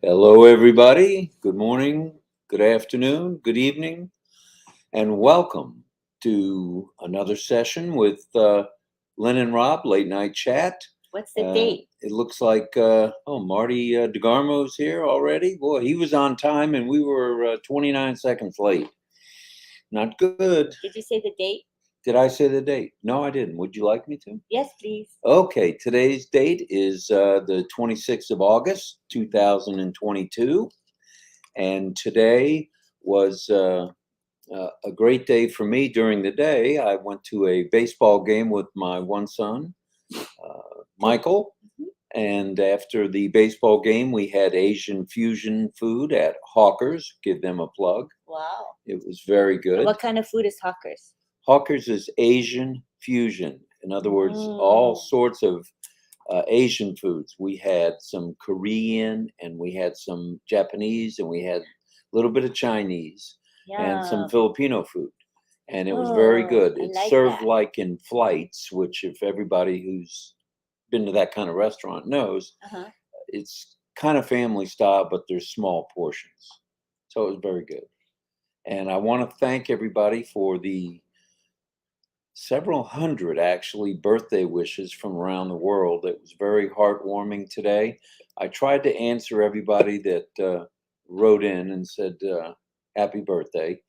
Hello, everybody. Good morning, good afternoon, good evening, and welcome to another session with Lynn and Rob, Late Night Chat. What's the date? It looks like, Marty DeGarmo's here already. Boy, he was on time and we were 29 seconds late. Not good. Did you say the date? Did I say the date? No, I didn't. Would you like me to? Yes, please. Okay, today's date is the 26th of August, 2022. And today was a great day for me during the day. I went to a baseball game with my one son, Michael. Mhm. And after the baseball game, we had Asian fusion food at Hawkers. Give them a plug. Wow. It was very And good. what kind of food is Hawkers? Hawkers is Asian fusion. In other words, all sorts of Asian foods. We had some Korean and we had some Japanese and we had a little bit of Chinese and some Yum. Filipino food. And it was very Oh, good. I It's like served that. like in flights, which, if everybody who's been to that kind of restaurant knows, Uh-huh. it's kind of family style, but there's small portions. So it was very good. And I want to thank everybody for the several hundred actually birthday wishes from around the world. It was very heartwarming today. I tried to answer everybody that wrote in and said happy birthday,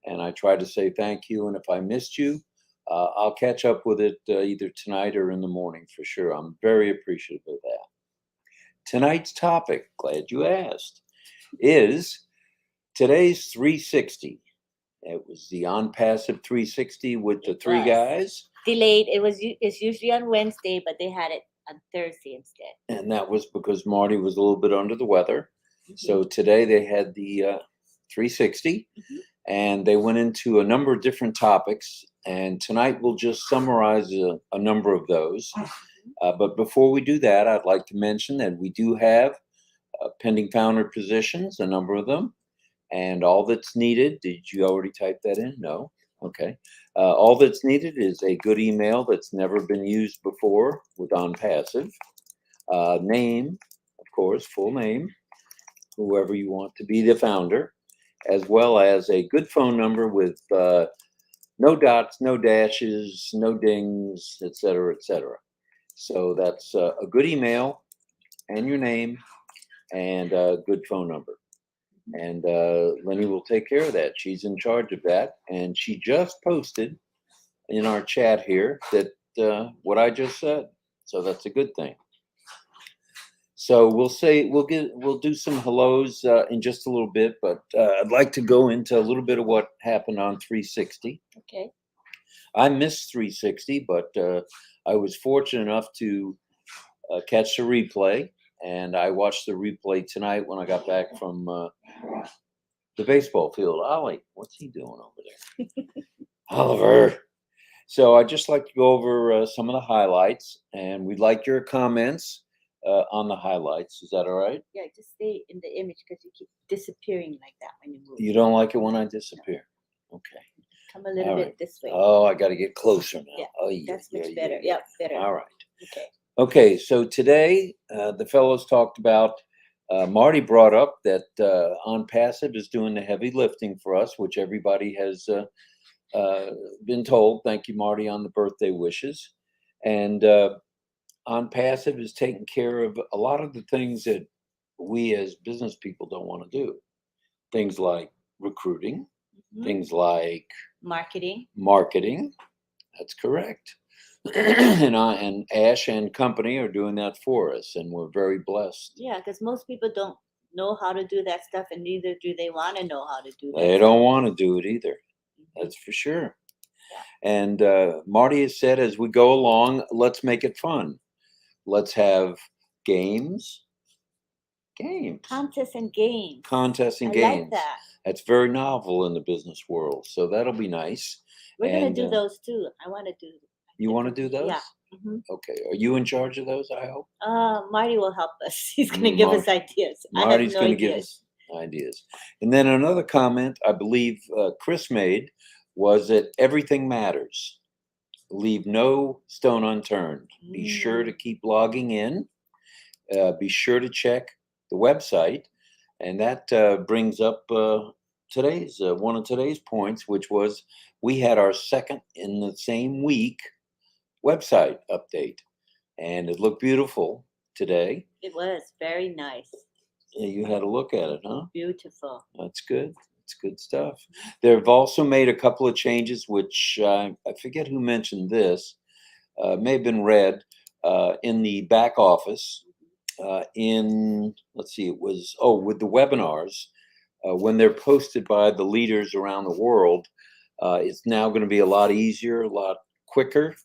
and I tried to say thank you. And if I missed you, I'll catch up with it either tonight or in the morning for sure. I'm very appreciative of that. Tonight's topic, glad you asked, is today's 360. It was the on passive 360 with the It three was guys. delayed. It's usually on Wednesday, but they had it on Thursday instead. And that was because Marty was a little bit under the weather. So Mhm. today they had the 360 Mhm. and they went into a number of different topics. And tonight we'll just summarize a number of those. Mhm. But before we do that, I'd like to mention that we do have pending founder positions, a number of them. And all that's needed, did you already type that in? No. Okay. All that's needed is a good email that's never been used before with on passive. Name, of course, full name, whoever you want to be the founder, as well as a good phone number with no dots, no dashes, no dings, et cetera, et cetera. So that's a good email and your name and a good phone number. And Lenny will take care of that. She's in charge of that. And she just posted in our chat here that what I just said. So that's a good thing. So we'll do some hellos in just a little bit, but I'd like to go into a little bit of what happened on 360. Okay. I missed 360, but I was fortunate enough to catch the replay, and I watched the replay tonight when I got back from the baseball field. Ollie, what's he doing over there? Oliver. So I'd just like to go over some of the highlights, and we'd like your comments on the highlights. Is that all right? Yeah, just stay in the image because you keep disappearing like that when you move. You don't like it when I disappear? Okay. Come a little All bit right. this way. Oh, I got to get closer now. Yeah, Oh, yeah, that's much yeah, better. yeah. Yep, better. All right. Okay. Okay, so today the fellows talked about, Marty brought up that On Passive is doing the heavy lifting for us, which everybody has been told. Thank you, Marty, on the birthday wishes. And On Passive is taking care of a lot of the things that we as business people don't want to do. Things like recruiting, Mhm. things like Marketing. marketing. That's correct. And Ash and company are doing that for us, and we're very blessed. Yeah, because most people don't know how to do that stuff, and neither do they want to know how to do that. They don't want to do it either. Mhm. That's for sure. Yeah. And Marty has said, as we go along, let's make it fun. Let's have games, games, Contests and games. contests, and I games. like that. That's very novel in the business world, so that'll be nice. We're gonna And do those too. I want to do. you want to do those? Yeah. Hmm. Okay. Are you in charge of those? I hope. Marty will help us. He's gonna give us ideas. Marty's I have no going to give ideas. us ideas. And then another comment I believe Chris made was that everything matters. Leave no stone unturned. Be sure to keep logging in. Be sure to check the website And that brings up today's one of today's points, which was we had our second in the same week website update, and it looked beautiful today. It was very nice. Yeah, you had a look at it, huh? Beautiful. That's good. It's good stuff. They've also made a couple of changes, which I forget who mentioned this. May have been Red in the back office. In let's see, it was with the webinars when they're posted by the leaders around the world. It's now going to be a lot easier, a lot quicker,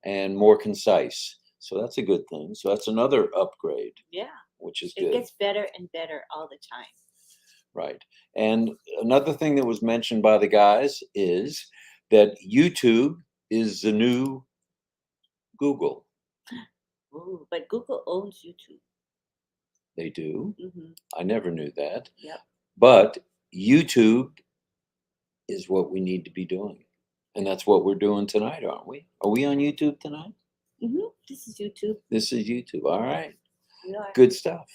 and more concise. So that's a good thing. So that's another upgrade, Yeah. which is It good. gets better and better all the time. Right. And another thing that was mentioned by the guys is that YouTube is the new Google. Ooh, but Google owns YouTube. They do. Mm-hmm. I never knew that. Yep. But YouTube is what we need to be doing. And that's what we're doing tonight, aren't we? Are we on YouTube tonight? Mm-hmm. This is YouTube. This is YouTube. All right. We are. Good stuff.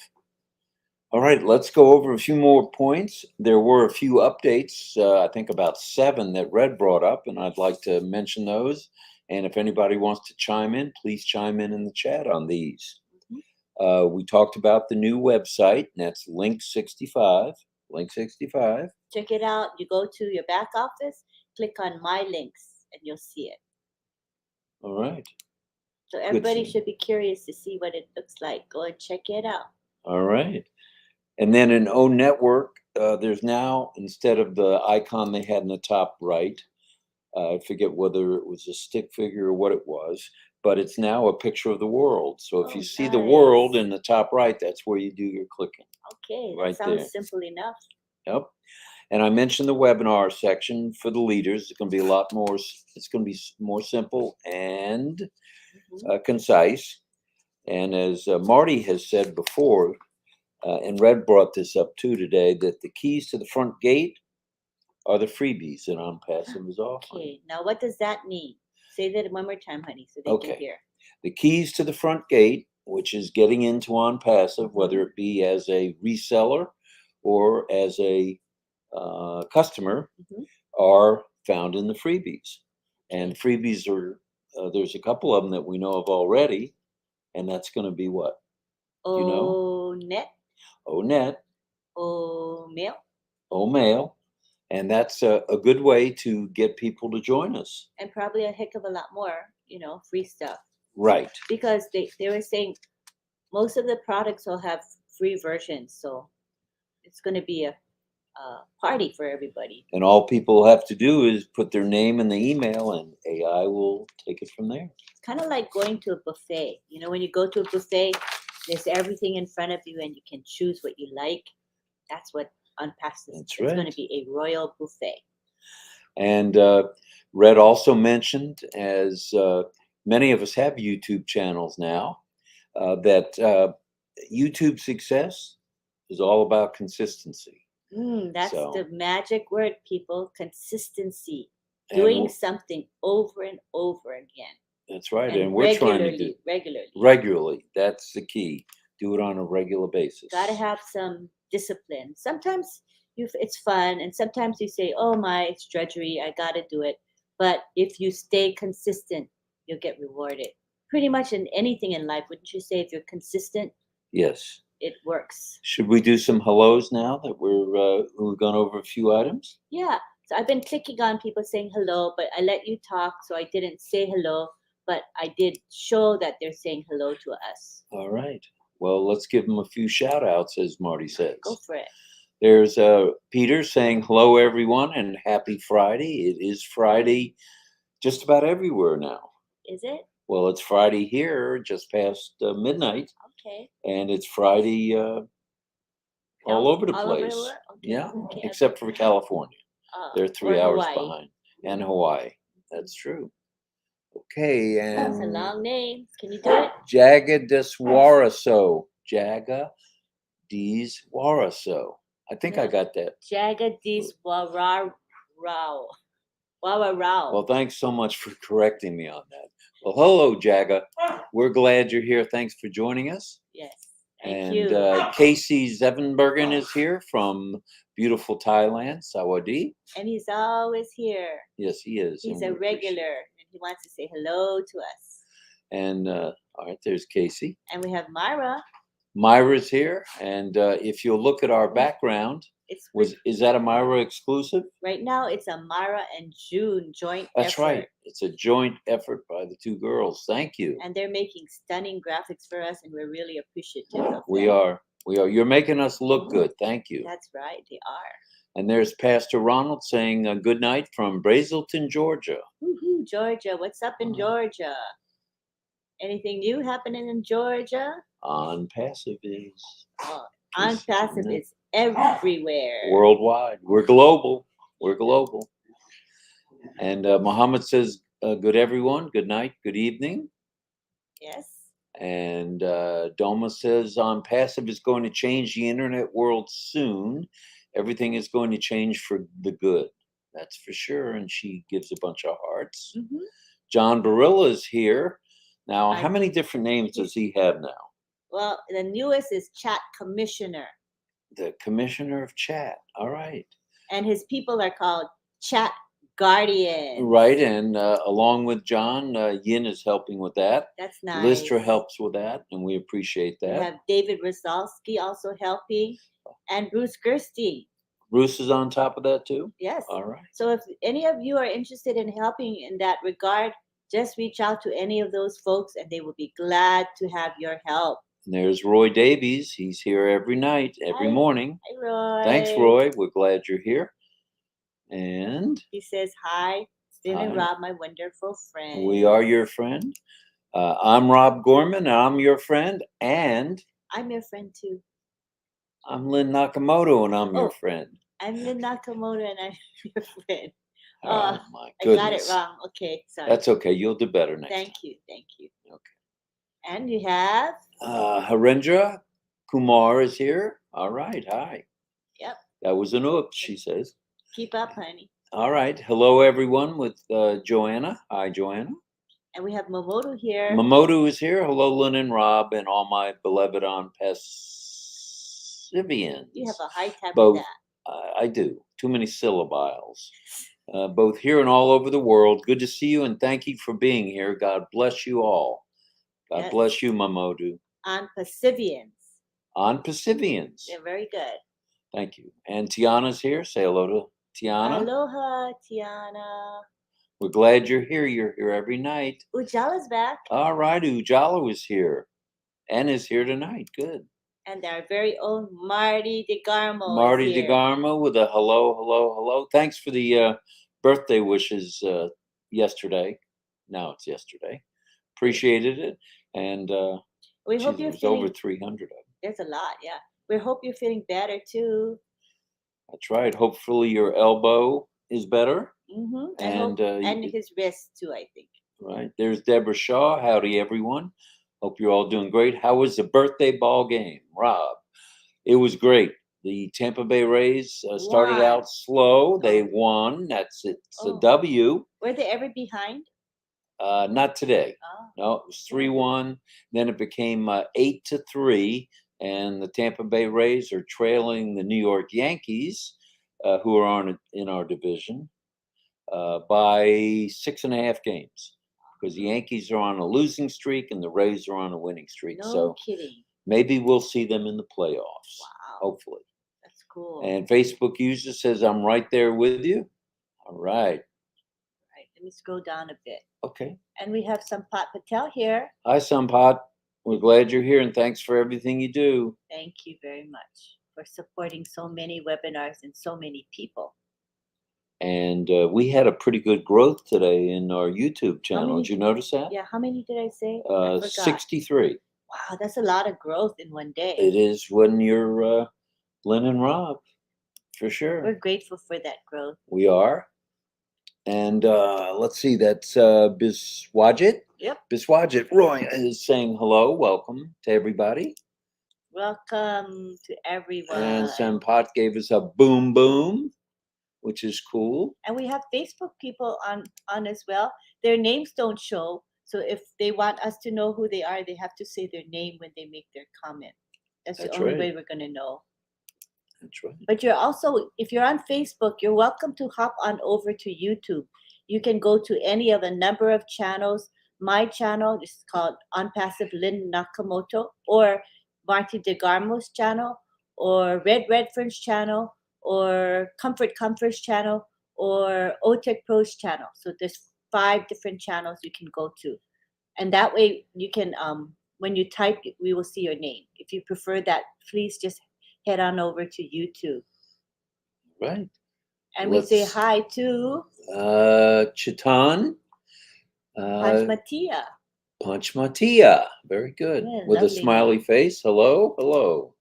All right, let's go over a few more points. There were a few updates, I think about 7 that Red brought up, and I'd like to mention those. And if anybody wants to chime in, please chime in the chat on these. Mm-hmm. We talked about the new website, and that's Link 65. Link 65. Check it out. You go to your back office, click on My Links, and you'll see it. All right. So everybody thing. should be curious to see what it looks like. Go and check it out. All right. And then in O Network, there's now, instead of the icon they had in the top right, I forget whether it was a stick figure or what it was, but it's now a picture of the world. So if Oh, you see the world nice. in the top right, that's where you do your clicking. Okay, that Right sounds there. simple enough. Yep. And I mentioned the webinar section for the leaders. It's going to be a lot more, it's going to be more simple and Mhm. concise. And as Marty has said before, and Red brought this up too today, that the keys to the front gate are the freebies that On Passive is offering. Okay, now what does that mean? Say that one more time, honey, so they Okay. can hear. The keys to the front gate, which is getting into On Passive, Mhm. whether it be as a reseller or as a customer, Mhm. are found in the freebies. And Okay. freebies are, there's a couple of them that we know of already, and that's going to be what? Do you know? Oh, net, ONet, oh, mail, OMail, and that's a good way to get people to join us. and probably a heck of a lot more, free stuff. Right. Because they were saying most of the products will have free versions, so it's going to be a party for everybody. And all people have to do is put their name in the email, and AI will take it from there. Kind of like going to a buffet. When you go to a buffet, there's everything in front of you, and you can choose what you like. That's what Unpassed is. That's It's going right. to be a royal buffet. And Red also mentioned, as many of us have YouTube channels now, that YouTube success is all about consistency. That's So, the magic word, people. Consistency. and Doing something over and over again. that's right. And And we're trying to do regularly. regularly. That's the key. Do it on a regular basis. Got to have some discipline. Sometimes it's fun, and sometimes you say, "Oh my, it's drudgery. I got to do it." But if you stay consistent, you'll get rewarded. Pretty much in anything in life, wouldn't you say? If you're consistent, Yes. it works. Should we do some hellos now that we've gone over a few items? Yeah. So I've been clicking on people saying hello, but I let you talk, so I didn't say hello, but I did show that they're saying hello to us. All right. Well, let's give them a few shout outs, as Marty says. Go for it. There's Peter saying hello, everyone, and happy Friday. It is Friday just about everywhere now. Is it? Well, it's Friday here, just past midnight, Okay. and it's Friday all over the All over the place. world? Okay. Yeah, Okay. except for California. They're 3 or hours Hawaii. behind. And Hawaii. That's true. Okay, That's a and long name. Can you do it? Jaga Deswaraso. Jaga Deswaraso. I think I No. got that. Jagadis Wararao. Wararao. Well, thanks so much for correcting me on that. Well, hello, Jaga. We're glad you're here. Thanks for joining us. Yes. Thank And you. Casey Zevenbergen is here from beautiful Thailand, Sawadee. And he's always here. Yes, he is. He's and a we appreciate regular, and he wants to say hello to us. it. And all right, there's Casey. And we have Myra. Myra's here, and if you'll look at our background, It's is that a Myra exclusive? right now. It's a Myra and June joint That's effort. right. It's a joint effort by the two girls. Thank you. And they're making stunning graphics for us, and we're really appreciative of We them. are. We are. You're making us look good. Thank you. That's right, they are. And there's Pastor Ronald saying good night from Brazelton, Georgia. Woohoo, Georgia. What's up in Georgia? Anything new happening in Georgia? On Passive is On Passive is everywhere. worldwide. We're global. We're global. And Muhammad says, good everyone. Good night. Good evening. Yes. And Doma says, on Passive is going to change the internet world soon. Everything is going to change for the good. That's for sure. And she gives a bunch of hearts. Mm-hmm. John Barilla is here. Now, how many different names does he have now? Well, the newest is Chat Commissioner. The Commissioner of Chat. All right. And his people are called Chat Guardians. Right. And along with John, Yin is helping with that. That's nice. Lister helps with that, and we appreciate that. We have David Rosalski also helping, and Bruce Gerstein. Bruce is on top of that too? Yes. All right. So if any of you are interested in helping in that regard, just reach out to any of those folks and they will be glad to have your help. And there's Roy Davies. He's here every night, every morning. Hi, Roy. Thanks, Roy. We're glad you're here. And he says, hi, Lynn and Rob, my wonderful friend. We are your friend. I'm Rob Gorman, and I'm your friend. And I'm your friend too. I'm Lynn Nakamoto, and I'm your friend. I'm Lynn Nakamoto, and I'm your friend. Oh, my goodness. I got it wrong. Okay, sorry. That's okay. You'll do better next time. Thank you. Okay. And you have? Harendra Kumar is here. All right. Hi. Yep. That was an oops, she says. Keep up, honey. All right. Hello, everyone, with Joanna. Hi, Joanna. And we have Momodu here. Momodu is here. Hello, Lynn and Rob, and all my beloved on Passivians. You have a high time with that. I do. Too many syllables. Both here and all over the world. Good to see you, and thank you for being here. God bless you all. God bless you, Mamodu. On Passivians. On Passivians. They're very good. Thank you. And Tiana's here. Say hello to Tiana. Aloha, Tiana. We're glad you're here. You're here every night. Ujala's back. All right. Ujala is here and is here tonight. Good. And our very own Marty DeGarmo. Marty DeGarmo with a hello, hello, hello. Thanks for the birthday wishes yesterday. Now it's yesterday. Appreciated it. And we hope you're feeling over 300 of them. There's a lot, yeah. We hope you're feeling better too. That's right. Hopefully your elbow is better. Mm-hmm. And his wrist too, I think. Right. There's Deborah Shaw. Howdy, everyone. Hope you're all doing great. How was the birthday ball game, Rob? It was great. The Tampa Bay Rays started out slow. They won. It's a W. Were they ever behind? Not today. Oh. No, it was 3-1. Then it became 8-3, and the Tampa Bay Rays are trailing the New York Yankees, who are in our division, by 6.5 games. Because the Yankees are on a losing streak and the Rays are on a winning streak. No kidding. Maybe we'll see them in the playoffs. Wow. Hopefully. That's cool. And Facebook user says, I'm right there with you. All right. Let me scroll down a bit. Okay. And we have Sampat Patel here. Hi, Sampat. We're glad you're here, and thanks for everything you do. Thank you very much for supporting so many webinars and so many people. And we had a pretty good growth today in our YouTube channel. Did you notice that? Yeah. How many did I say? 63. Wow, that's a lot of growth in one day. It is when you're Lynn and Rob, for sure. We're grateful for that growth. We are. And let's see, that's Biswajit. Yep. Biswajit Roy is saying hello, welcome to everybody. Welcome to everyone. And Sampat gave us a boom boom, which is cool. And we have Facebook people on as well. Their names don't show. So if they want us to know who they are, they have to say their name when they make their comment. That's the That's only right. way we're gonna know. That's right. But you're also, if you're on Facebook, you're welcome to hop on over to YouTube. You can go to any of a number of channels. My channel is called On Passive Lynn Nakamoto, or Marty DeGarmo's channel, or Red Redfern's channel, or Comfort's channel, or OTech Pro's channel. So there's 5 different channels you can go to. And that way you can, when you type, we will see your name. If you prefer that, please just head on over to YouTube. Right. And we say Let's- hi to Chitan. Panchmatia. Panchmatia. Very good. Yeah, With a lovely smiley name. face. Hello, hello.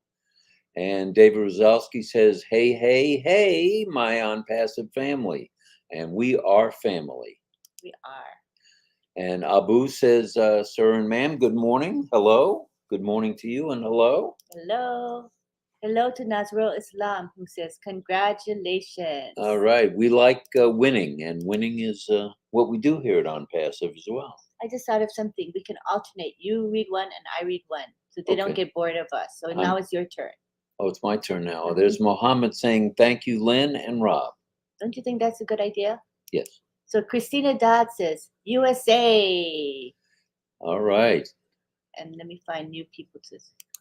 And David Rozalski says, hey, hey, hey, my On Passive family. And we are family. We are. And Abu says, sir and ma'am, good morning. Hello. Good morning to you and hello. Hello. Hello to Nazrul Islam, who says, congratulations. All right. We like winning, and winning is what we do here at On Passive as well. I just thought of something. We can alternate. You read one and I read one, so they don't Okay. get bored of us. So now it's your turn. Oh, it's my turn now. Mhm. There's Mohammed saying, thank you, Lynn and Rob. Don't you think that's a good idea? Yes. So Christina Dodd says, USA. All right. And let me find new people to.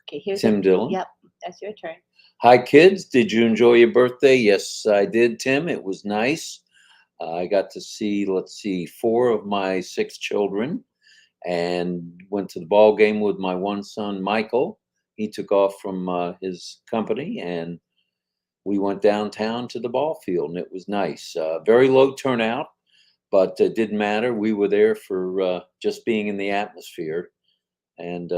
Okay, here's Tim Dillon. Yep, that's your turn. Hi, kids. Did you enjoy your birthday? Yes, I did, Tim. It was nice. I got to see, 4 of my 6 children, and went to the ball game with my one son, Michael. He took off from his company, and we went downtown to the ball field, and it was nice. Very low turnout, but it didn't matter. We were there for just being in the atmosphere. And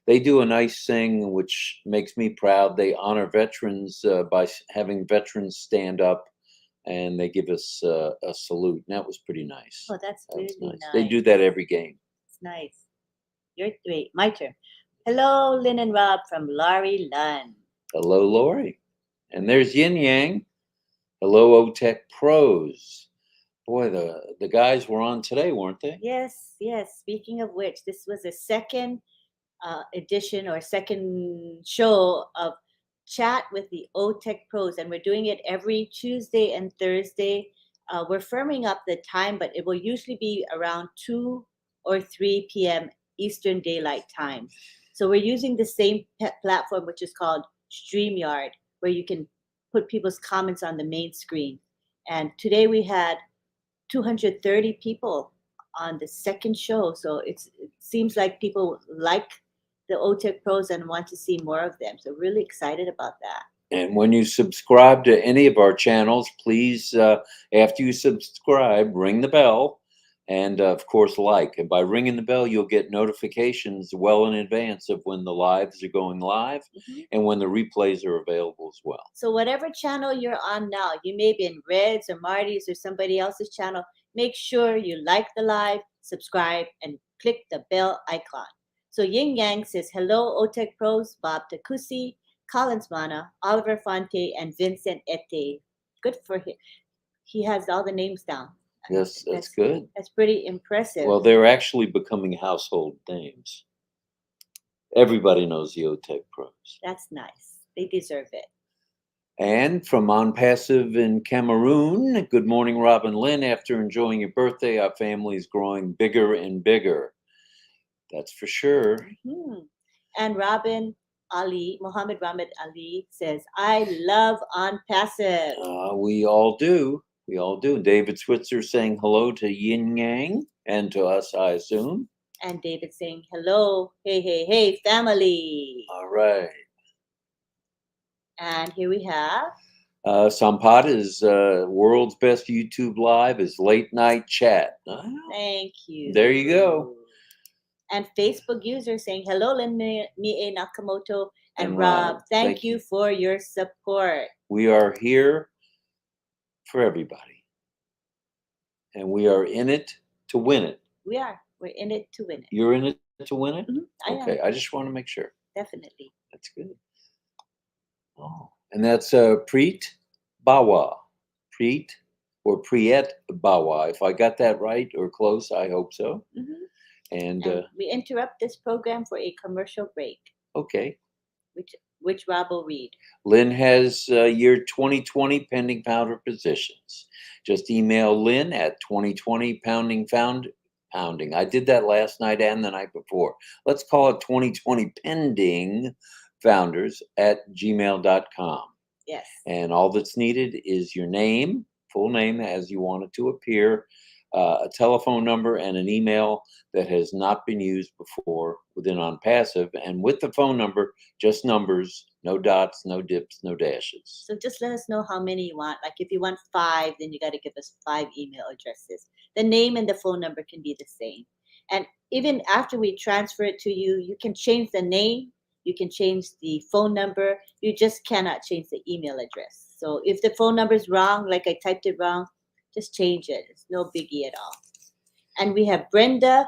they do a nice thing, which makes me proud. They honor veterans by having veterans stand up, and they give us a salute. And that was pretty nice. Oh, that's That was really nice. nice. They do that every game. It's nice. Wait, my turn. Hello, Lynn and Rob from Laurie Lunn. Hello, Lori. And there's Yin Yang. Hello, OTech Pros. Boy, the guys were on today, weren't they? Yes, yes. Speaking of which, this was a second edition or second show of Chat with the OTech Pros, and we're doing it every Tuesday and Thursday. We're firming up the time, but it will usually be around 2 or 3 p.m. Eastern Daylight Time. So we're using the same platform, which is called StreamYard, where you can put people's comments on the main screen. And today we had 230 people on the second show. So it seems like people like the OTech Pros and want to see more of them. So really excited about that. And when you subscribe to any of our channels, please, after you subscribe, ring the bell, and of course, like. And by ringing the bell, you'll get notifications well in advance of when the lives are going live, and when the replays are available as well. So whatever channel you're on now, you may be in Red's or Marty's or somebody else's channel, make sure you like the live, subscribe, and click the bell icon. So Yin Yang says, hello, OTech Pros, Bob Takusi, Collins Mana, Oliver Fonte, and Vincent Ete. Good for him. He has all the names down. Yes, that's good. That's pretty impressive. Well, they're actually becoming household names. Everybody knows the OTech Pros. That's nice. They deserve it. And from On Passive in Cameroon, good morning, Robin Lynn. After enjoying your birthday, our family is growing bigger and bigger. That's for sure. And Robin Ali, Muhammad Ramad Ali says, I love On Passive. We all do. We all do. David Switzer saying hello to Yin Yang and to us, I assume. And David saying, hello, hey, hey, hey, family. All right. And here we have. Sampad is world's best YouTube live is late night chat. Thank you. There you go. And Facebook user saying, hello, Lynn Mie Nakamoto and Rob, Rob. Thank you for your support. We are here for everybody. And we are in it to win it. We are. We're in it to win it. You're in it to win it? I am. I just want to make sure. Definitely. That's good. Oh, and that's Preet Bawa. Preet or Priet Bawa. If I got that right or close, I hope so. And we interrupt this program for a commercial break. Okay. Which which Rob will read. Lynn has year 2020 pending founder positions. Just email Lynn at 2020 pounding. I did that last night and the night before. Let's call it 2020 pending founders at gmail.com. Yes. And all that's needed is your name, full name as you want it to appear, a telephone number, and an email that has not been used before within OnPassive. And with the phone number, just numbers, no dots, no dips, no dashes. So just let us know how many you want. Like if you want 5, then you got to give us 5 email addresses. The name and the phone number can be the same. And even after we transfer it to you, you can change the name, you can change the phone number. You just cannot change the email address. So if the phone number is wrong, like I typed it wrong, just change it. It's no biggie at all. And we have Brenda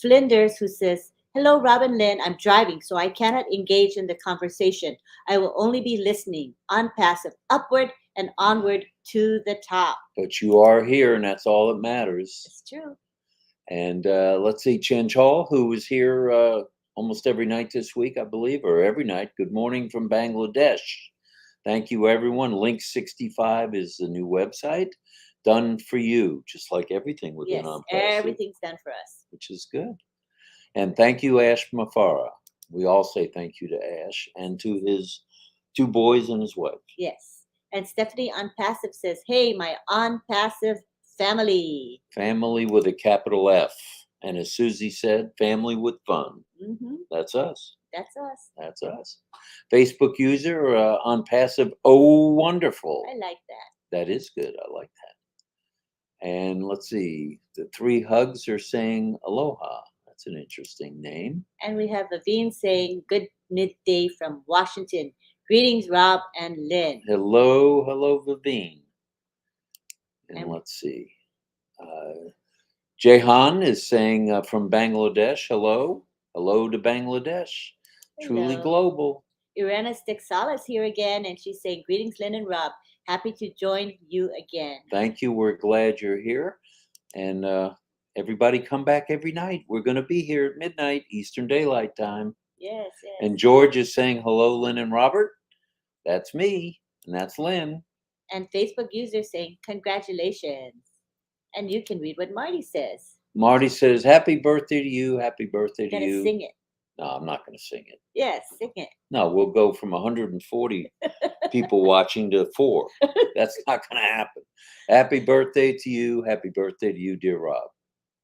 Flinders who says, "Hello, Robin Lynn. I'm driving, so I cannot engage in the conversation. I will only be listening on passive, upward and onward to the top." But you are here, and that's all that matters. It's true. And let's see, Chen Chol, who was here almost every night this week, I believe, or every night. Good morning from Bangladesh. Thank you, everyone. Link 65 is the new website. Done for you, just like everything within Yes, OnPassive, everything's done for us. which is good. And thank you, Ash Mafara. We all say thank you to Ash and to his 2 boys and his wife. Yes. And Stephanie on passive says, "Hey, my on passive family." Family with a capital F. And as Susie said, family with fun. Mm-hmm. That's us. That's us. That's us. Facebook user on passive. Oh, wonderful. I like that. That is good. I like that. And let's see. The 3 hugs are saying aloha. That's an interesting name. And we have Levine saying, "Good midday from Washington. Greetings, Rob and Lynn." Hello, hello, Vivine. And And- let's see. Jehan is saying from Bangladesh, hello. Hello to Bangladesh. Truly Hello. global. Irena Stixala is here again, and she's saying, "Greetings, Lynn and Rob. Happy to join you again." Thank you. We're glad you're here. And everybody come back every night. We're going to be here at midnight, Eastern Daylight Time. Yes, yes. And George is saying, hello, Lynn and Robert. That's me. And that's Lynn. And Facebook user saying, "Congratulations." And you can read what Marty says. Marty says, happy birthday to you. Happy birthday You to gotta you. sing it. No, I'm not going to sing it. Yes, sing it. No, we'll go from 140 people watching to 4. That's not going to happen. Happy birthday to you. Happy birthday to you, dear Rob.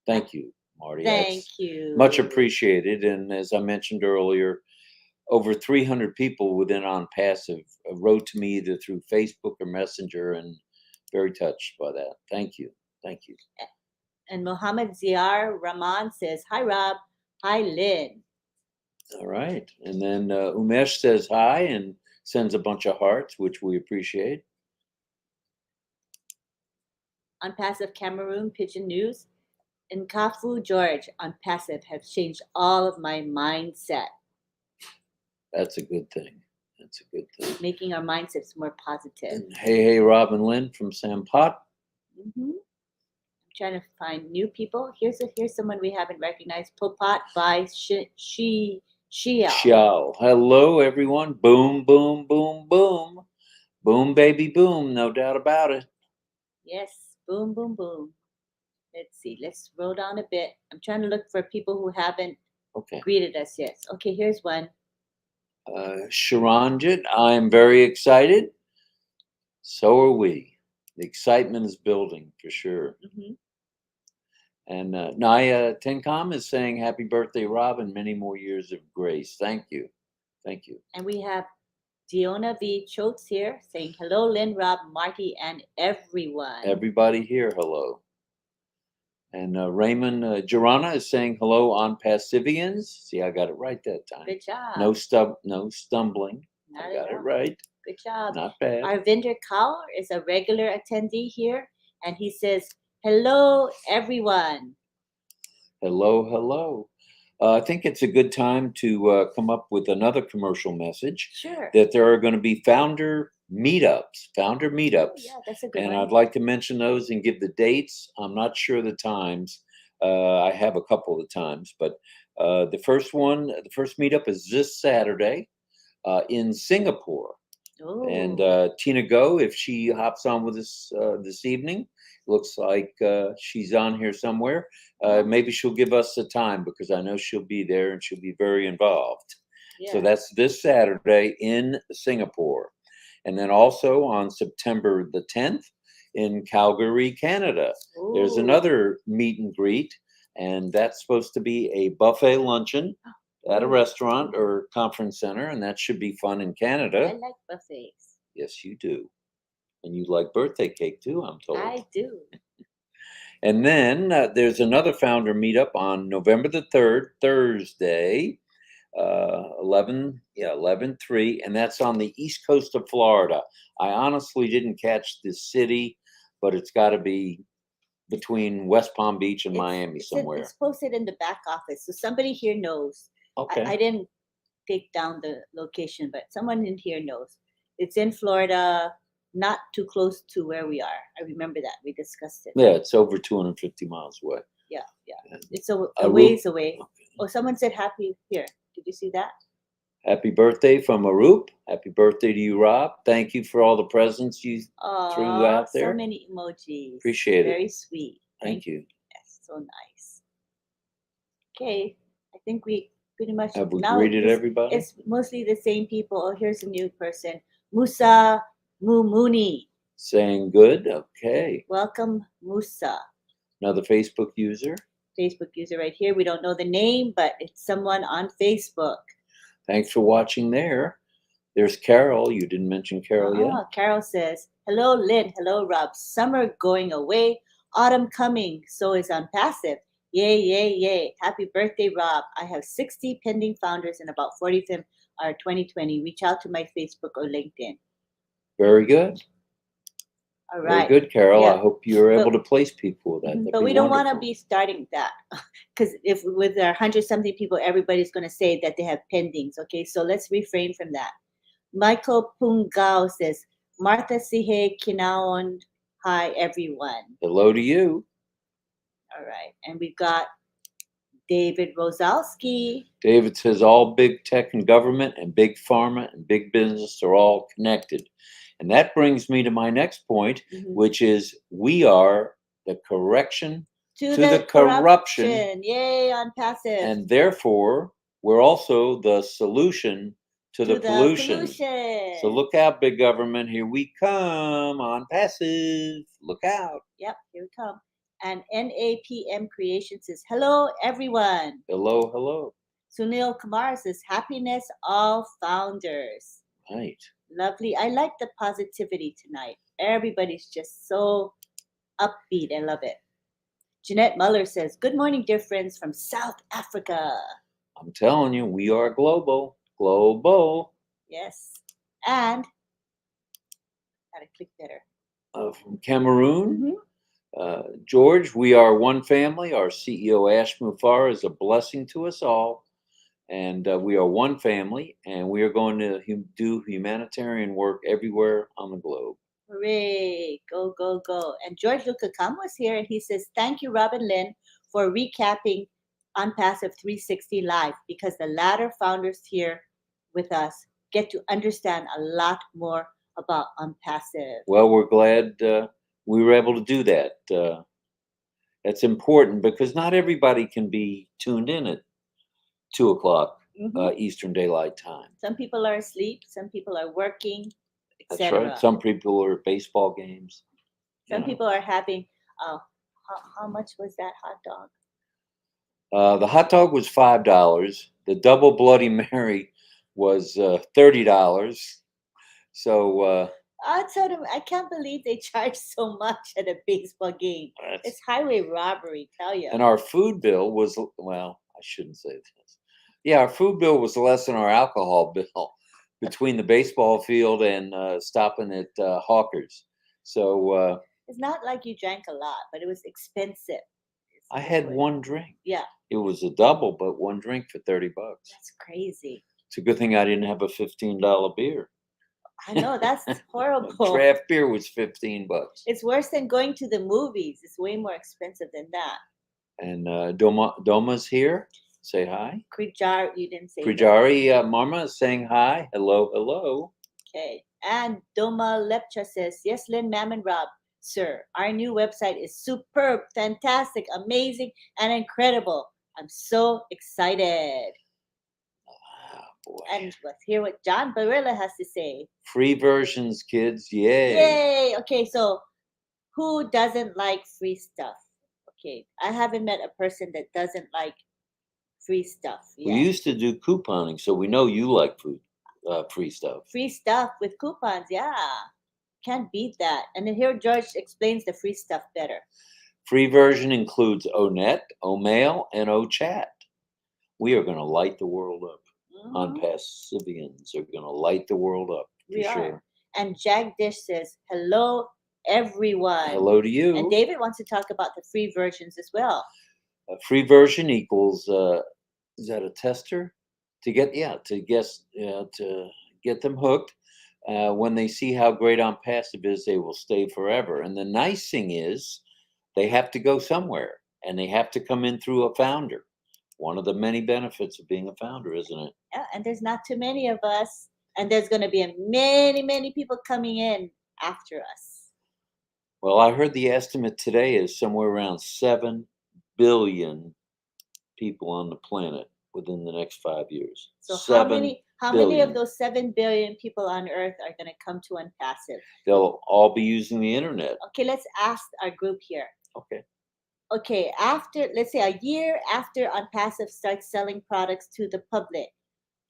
Thank you, Marty. Thank That's you. much appreciated. And as I mentioned earlier, over 300 people within OnPassive wrote to me either through Facebook or Messenger, and very touched by that. Thank you. Thank you. And Mohammed Ziar Rahman says, "Hi, Rob. Hi, Lynn." All right. And then Umesh says hi and sends a bunch of hearts, which we appreciate. On Passive Cameroon Pigeon News, and Kafu George on Passive have changed all of my mindset, That's a good thing. That's a good thing. making our mindsets more positive. And hey, Rob and Lynn from Sam Pot. I'm trying to find new people. Here's someone we haven't recognized. Popat by Xiao. Xiao. Hello, everyone. Boom, boom, boom, boom. Boom, baby, boom. No doubt about it. Yes, boom, boom, boom. Let's see. Let's scroll down a bit. I'm trying to look for people who haven't Okay. greeted us yet. Okay, here's one. Sharanjit, I'm very excited. So are we. The excitement is building for sure. Mm-hmm. And Naya Tencom is saying happy birthday, Rob, and many more years of grace. Thank you. Thank you. And we have Diona V. Chotes here saying, "Hello, Lynn, Rob, Marty, and everyone." Everybody here, hello. And Raymond Girana is saying hello on Passivians. See, I got it right that time. Good job. No stumbling. Not I at got it all. right. Good job. Not bad. Arvinder Kaur is a regular attendee here, and he says, "Hello, everyone." Hello, hello. I think it's a good time to come up with another commercial message. Sure. That there are going to be founder meetups. Oh, yeah, that's a good And one. I'd like to mention those and give the dates. I'm not sure the times. I have a couple of times, but the first meetup is this Saturday, in Singapore. And Oh, Tina Go, if she hops on with us this evening, looks like she's on here somewhere. uh-huh. Maybe she'll give us a time because I know she'll be there and she'll be very involved. So Yeah. that's this Saturday in Singapore. And then also on September the 10th in Calgary, Canada, there's Ooh. another meet and greet. And that's supposed to be a buffet luncheon at a Ooh. restaurant or conference center. And that should be fun in I Canada. like buffets. Yes, you do. And you like birthday cake too, I'm told. I do. And then there's another founder meetup on November the 3rd, Thursday, 11/3, and that's on the east coast of Florida. I honestly didn't catch the city, but it's got to be between West Palm Beach and Miami somewhere. It's posted in the back office, so somebody here knows. I Okay. didn't take down the location, but someone in here knows. It's in Florida, not too close to where we are. I remember that we discussed it. Yeah, it's over 250 miles away. Yeah, yeah. And It's a Arup- ways away. Oh, someone said happy here. Did you see that? Happy birthday from Arup. Happy birthday to you, Rob. Thank you for all the presents you threw Oh, out so there. many emojis. Appreciate it. Very sweet. Thank you. Yes, so nice. Okay, I think we pretty much Have we now greeted everybody? it's mostly the same people. Oh, here's a new person, Musa Mumuni. Saying good. Okay. Welcome, Musa. Another Facebook user. Facebook user right here. We don't know the name, but it's someone on Facebook. Thanks for watching there. There's Carol. You didn't mention Carol yet. Carol says, hello, Lynn. Hello, Rob. Summer going away, autumn coming. So is on passive. Yay, yay, yay. Happy birthday, Rob. I have 60 pending founders and about 40 of them are 2020. Reach out to my Facebook or LinkedIn. Very good. All Very right. good, Carol. Yeah. I hope you're able But- to place people with that. That'd But be we don't want to wonderful. be starting that because if with our 100-something people, everybody's going to say that they have pendings. Okay, so let's refrain from that. Michael Pungao says, Martha Sihe Kinaon. Hi, everyone. Hello to you. All right. And we've got David Rosalski. David says all big tech and government and big pharma and big business are all connected. And that brings me to my next point, Mhm. which is we are the correction To to the corruption. Yay, on passive. And therefore, we're also the solution to the pollution. So look out, big government. Here we come on passive. Look out. Yep, here we come. And NAPM Creation says, hello, everyone. Hello, hello. Sunil Kumar says, happiness, all founders. Right. Lovely. I like the positivity tonight. Everybody's just so upbeat. I love it. Jeanette Muller says, good morning, dear friends from South Africa. I'm telling you, we are global. Global. Yes. And, gotta click better. From Cameroon. Mhm. George, we are one family. Our CEO, Ash Mufar, is a blessing to us all. And we are one family, and we are going to do humanitarian work everywhere on the globe. Hooray. Go, go, go. And George Lukakam was here, and he says, thank you, Rob and Lynn, for recapping on Passive 360 Live, because the latter founders here with us get to understand a lot more about Unpassive. Well, we're glad we were able to do that. That's important because not everybody can be tuned in at 2 o'clock Eastern Daylight Time. Some people are asleep, some people are working, That's etc. right. Some people are at baseball games. Some people are having, how much was that hot dog? The hot dog was $5. The double Bloody Mary was $30. So I told him, I can't believe they charge so much at a baseball game. It's highway robbery, tell you. And our food bill was, well, I shouldn't say this. Yeah, our food bill was less than our alcohol bill between the baseball field and stopping at Hawkers. So it's not like you drank a lot, but it was expensive. I had one drink. Yeah. It was a double, but one drink for $30. That's crazy. It's a good thing I didn't have a $15 beer. I know, that's horrible. Draft beer was $15. It's worse than going to the movies. It's way more expensive than that. And Doma's here. say hi. Krijar, you didn't say that. Prijari Marma is saying hi. Hello, hello. Okay. And Doma Lepcha says, yes, Lynn, Mam, and Rob, sir, our new website is superb, fantastic, amazing, and incredible. I'm so excited. Oh, boy. And let's hear what John Barilla has to say. Free versions, kids. Yay. Yay! Okay, so who doesn't like free stuff? Okay, I haven't met a person that doesn't like free stuff We yet. used to do couponing, so we know you like free stuff. Free stuff with coupons, yeah. Can't beat that. And then here George explains the free stuff better. Free version includes ONet, OMail, and OChat. We are going to light the world up. Unpassivians are going to light the world up. We for are. sure. And Jagdish says, hello, everyone. Hello to you. And David wants to talk about the free versions as well. A free version equals, is that a tester? To get them hooked. When they see how great On Passive is, they will stay forever. And the nice thing is, they have to go somewhere, and they have to come in through a founder. One of the many benefits of being a founder, isn't it? Yeah, and there's not too many of us, and there's going to be many people coming in after us. Well, I heard the estimate today is somewhere around 7 billion people on the planet within the next 5 years. So how many of those 7 billion people on Earth are going to come to Unpassive? They'll all be using the internet. Okay, let's ask our group here. Okay. Okay, after, let's say a year after Unpassive starts selling products to the public,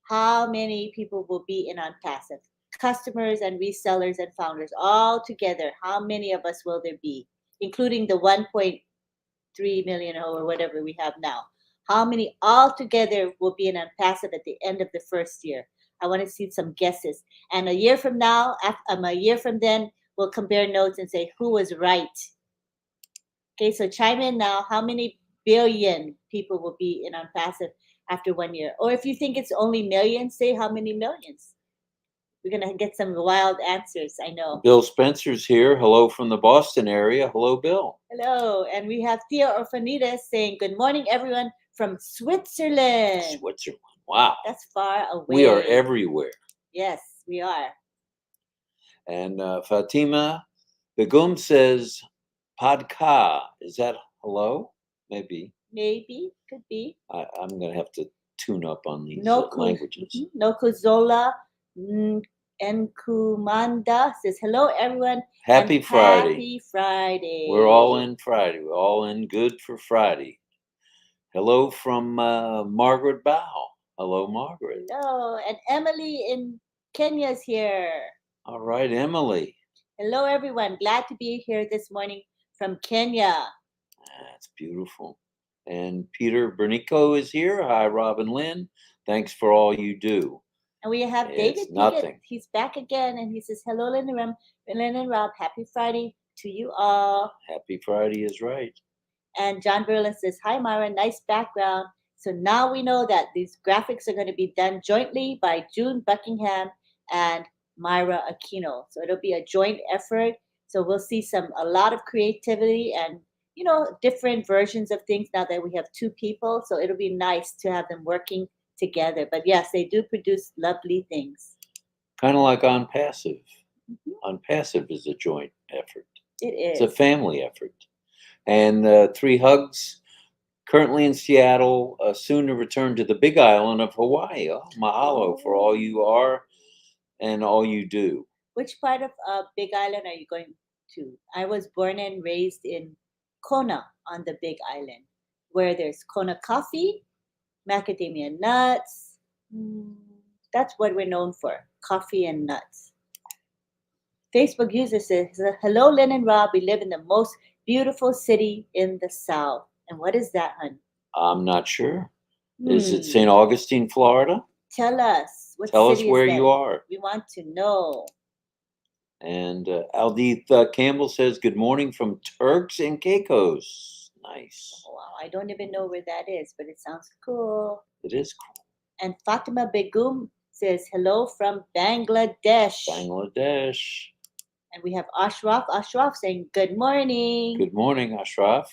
how many people will be in Unpassive? Customers and resellers and founders all together, how many of us will there be? Including the 1.3 million or whatever we have now. How many all together will be in Unpassive at the end of the first year? I want to see some guesses. And a year from now, a year from then, we'll compare notes and say who was right. Okay, so chime in now. How many billion people will be in Unpassive after 1 year? Or if you think it's only millions, say how many millions. We're going to get some wild answers, I know. Bill Spencer's here. Hello from the Boston area. Hello, Bill. Hello. And we have Thea Orfanides saying, good morning, everyone from Switzerland. Switzerland. Wow. That's far away. We are everywhere. Yes, we are. And Fatima Begum says, Padka. Is that hello? Maybe. Maybe. Could be. I'm going to have to tune up on these languages. Nokuzola Nkumanda says, hello, everyone. Happy Friday. Happy Friday. We're all in Friday. We're all in good for Friday. Hello from Margaret Bow. Hello, Margaret. Hello. And Emily in Kenya is here. All right, Emily. Hello, everyone. Glad to be here this morning from Kenya. That's beautiful. And Peter Bernico is here. Hi, Rob and Lynn. Thanks for all you do. And we have David Piggott. He's back again, and he says, hello, Lynn and Rob. Happy Friday to you all. Happy Friday is right. And John Berlin says, hi, Myra. Nice background. So now we know that these graphics are going to be done jointly by June Buckingham and Myra Aquino. So it'll be a joint effort. So we'll see a lot of creativity and, different versions of things now that we have two people. So it'll be nice to have them working together. But yes, they do produce lovely things. Kind of like On Passive. On Passive is a joint effort. It is. It's a family effort. And 3 Hugs, currently in Seattle, soon to return to the Big Island of Hawaii. Oh, mahalo for all you are and all you do. Which part of Big Island are you going to? I was born and raised in Kona on the Big Island, where there's Kona coffee, macadamia nuts. That's what we're known for, coffee and nuts. Facebook user says, hello, Lynn and Rob. We live in the most beautiful city in the South. And what is that, hon? I'm not sure. Is it St. Augustine, Florida? Tell us. Tell us where you are. We want to know. And Aldith Campbell says, good morning from Turks and Caicos. Nice. Wow, I don't even know where that is, but it sounds cool. It is cool. And Fatima Begum says, hello from Bangladesh. Bangladesh. And we have Ashraf. Ashraf saying, good morning. Good morning, Ashraf.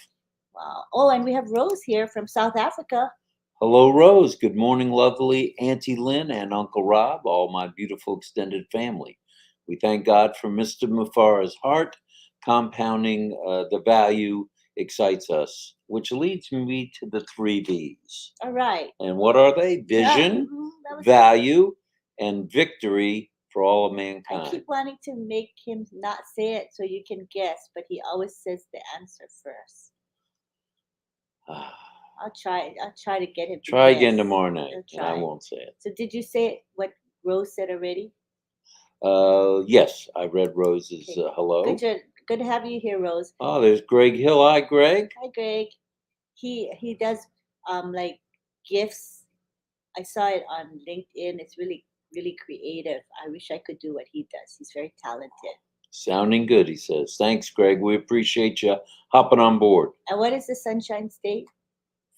Wow. Oh, and we have Rose here from South Africa. Hello, Rose. Good morning, lovely Auntie Lynn and Uncle Rob, all my beautiful extended family. We thank God for Mr. Mufara's heart. Compounding the value excites us, which leads me to the three V's. All right. And what are they? Vision, That was value, and victory for all of I mankind. keep wanting to make him not say it so you can guess, but he always says the answer first. I'll try. I'll try to get him to Try guess. again tomorrow night, He'll and I try. won't say it. So did you say what Rose said already? Yes, I read Rose's Okay. hello. Good to have you here, Rose. Oh, there's Greg Hill. Hi, Greg. Hi, Greg. He does like gifts. I saw it on LinkedIn. It's really creative. I wish I could do what he does. He's very talented. Sounding good, he says. Thanks, Greg. We appreciate you hopping on board. And what is the Sunshine State?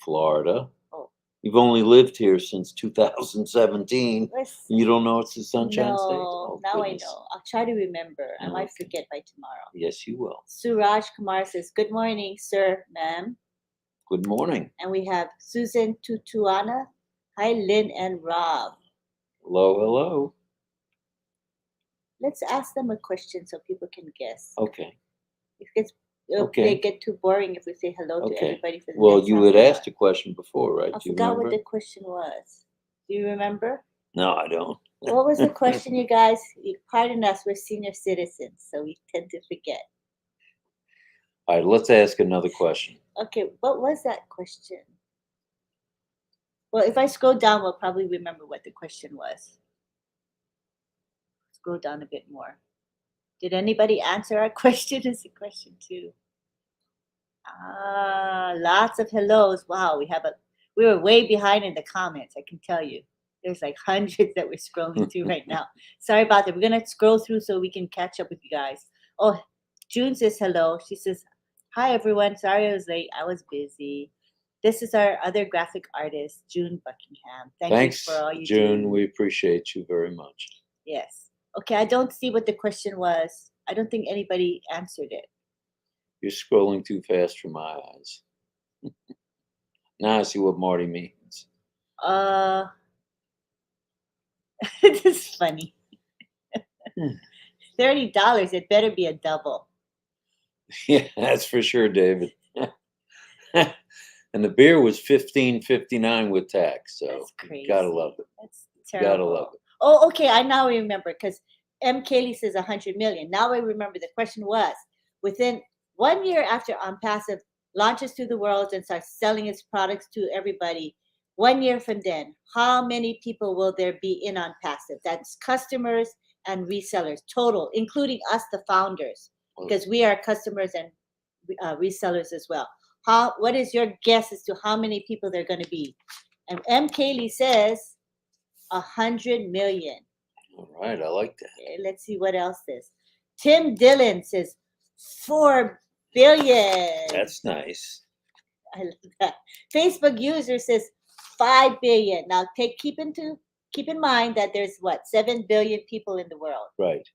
Florida. Oh, You've only lived here since 2017. let's. You don't know it's the Sunshine State? No, Oh, now goodness. I know. I'll try to remember. I might Okay. forget by tomorrow. Yes, you will. Suraj Kumar says, "Good morning, sir, ma'am." Good morning. And we have Susan Tutuana. Hi, Lynn and Rob. Hello, hello. Let's ask them a question so people can guess. Okay. If it's It'll Okay. get too boring if we say hello to Okay. everybody for the Well, next you half had an hour. asked a question before, right? I Do you forgot what remember? the question was. Do you remember? No, I don't. What was the question, you guys? Pardon us, we're senior citizens, so we tend to forget. All right, let's ask another question. Okay, what was that question? Well, if I scroll down, we'll probably remember what the question was. Scroll down a bit more. Did anybody answer our question? Is the question two? Lots of hellos. Wow, we were way behind in the comments, I can tell you. There's like hundreds that we're scrolling through right now. Sorry about that. We're gonna scroll through so we can catch up with you guys. Oh, June says hello. She says, "Hi everyone. Sorry I was late. I was busy." This is our other graphic artist, June Buckingham. Thanks, you for all you June. do. We appreciate you very much. Yes. Okay, I don't see what the question was. I don't think anybody answered it. You're scrolling too fast for my eyes. Now I see what Marty means. This is funny. Hmm. $30. It better be a double. Yeah, that's for sure, David. And the beer was $15.59 with tax. So That's crazy. you gotta love it. That's You terrible. gotta love it. Oh, okay. I now remember because M. Kaylee says 100 million. Now I remember the question was within 1 year after OnPassive launches to the world and starts selling its products to everybody, 1 year from then, how many people will there be in OnPassive? That's customers and resellers total, including us, the founders, because we are customers and resellers as well. What is your guess as to how many people there are going to be? And M. Kaylee says 100 million. All right, I like that. Okay, let's see what else is. Tim Dillon says 4 billion. That's nice. I love that. Facebook user says 5 billion. Now keep in mind that there's 7 billion people in the world. Right.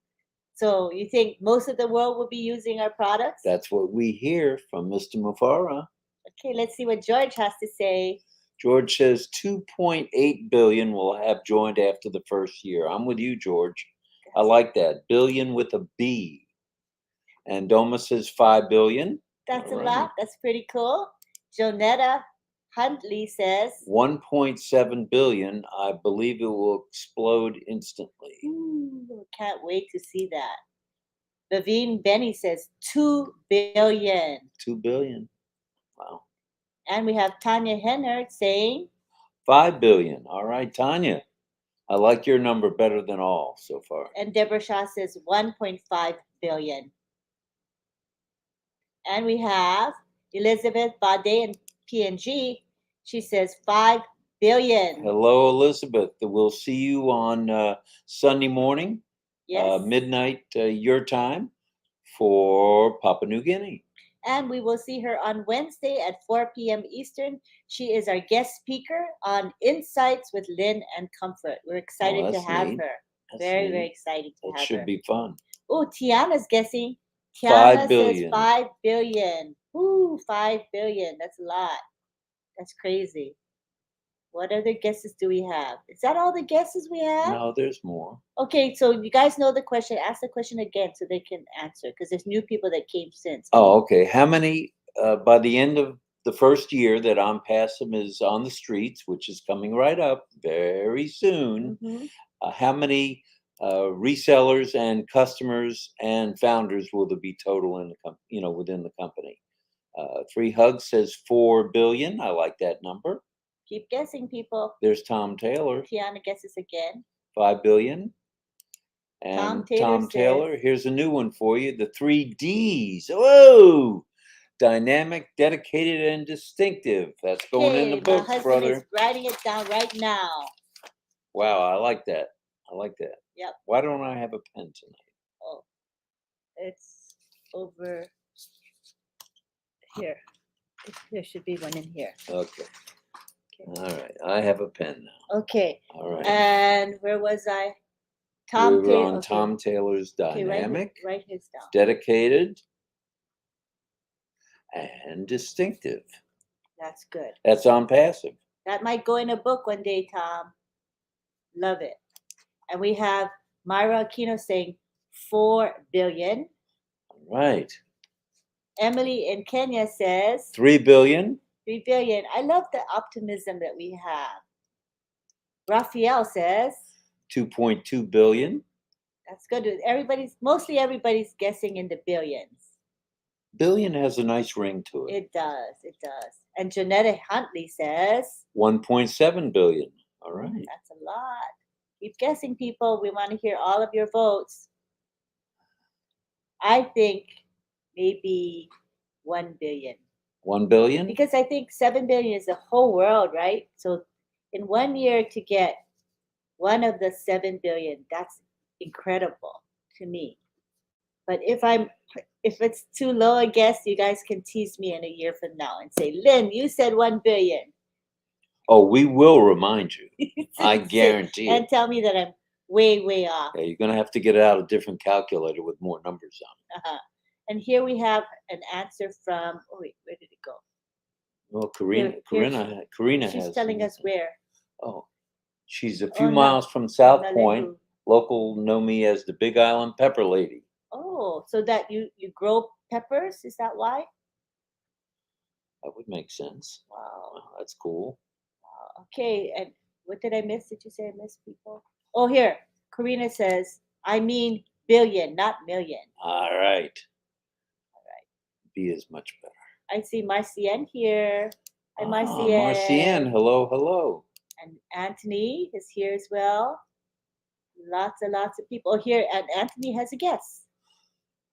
So you think most of the world will be using our products? That's what we hear from Mr. Mufara. Okay, let's see what George has to say. George says 2.8 billion will have joined after the first year. I'm with you, George. I like that. Billion with a B. And Doma says 5 billion. That's All a right. lot. That's pretty cool. Jonetta Huntley says 1.7 billion. I believe it will explode instantly. Can't wait to see that. Bavine Benny says 2 billion. 2 billion. Wow. And we have Tanya Henner saying 5 billion. All right, Tanya. I like your number better than all so far. and Deborah Shaw says 1.5 billion. And we have Elizabeth Bade and PNG. She says 5 billion. Hello, Elizabeth. We'll see you on Sunday morning, Yes. midnight your time for Papua New Guinea. And we will see her on Wednesday at 4 p.m. Eastern. She is our guest speaker on Insights with Lynn and Comfort. We're excited to that's have neat. her. That's Very, neat. very excited to That have should her. be fun. Oh, Tiana's guessing. 5 Tiana says billion. 5 billion. Ooh, 5 billion. That's a lot. That's crazy. What other guesses do we have? Is that all the guesses we have? No, there's more. Okay, so you guys know the question. Ask the question again so they can answer because there's new people that came since. Oh, okay. How many, by the end of the first year that On Passum is on the streets, which is coming right up very soon, Mhm. how many resellers and customers and founders will there be total in the within the company? Three Hugs says 4 billion. I like that number. Keep guessing, people. There's Tom Taylor, Tiana guesses again. 5 billion. Tom And Taylor Tom Taylor, says- here's a new one for you, the 3Ds. Whoa! Dynamic, dedicated, and distinctive. That's going in the Okay, my books, husband brother. is writing it down right now. Wow, I like that. I like that. Yep. Why don't I have a pen tonight? Oh, it's over here. There should be one in here. Okay. Okay. All right. I have a pen now. Okay. All right. And where was I? We were Taylor. on Okay. Tom Taylor's Okay, dynamic, write his down. dedicated, and distinctive. That's good. That's On Passive. That might go in a book one day, Tom. Love it. And we have Myra Aquino saying 4 billion. Right. Emily in Kenya says 3 billion. 3 billion. I love the optimism that we have. Raphael says 2.2 billion. that's good. Mostly everybody's guessing in the billions. Billion has a nice ring to it. It does. It does. And Janetta Huntley says 1.7 billion. All right. that's a lot. Keep guessing, people. We want to hear all of your votes. I think maybe 1 billion. 1 billion? Because I think 7 billion is the whole world, right? So in 1 year to get one of the 7 billion, that's incredible to me. But if it's too low a guess, you guys can tease me in a year from now and say, Lynn, you said 1 billion. Oh, we will remind you. I guarantee and it. tell me that I'm way, way off. Yeah, you're going to have to get out a different calculator with more numbers on it. And here we have an answer from, oh wait, where did it go? Well, Here, Karina she's has. telling us where. Oh, she's a few no. miles from South Nalehu. Point. Local know me as the Big Island Pepper Lady. Oh, so that you grow peppers? Is that why? That would make sense. Wow. That's cool. Okay, and what did I miss? Did you say I missed people? Oh, here. Karina says, I mean billion, not million. All right. B is much better. I see Marcienne here. Hi, Marcienne. Marcienne, hello, hello. And Anthony is here as well. Lots and lots of people. Oh, here, and Anthony has a guess.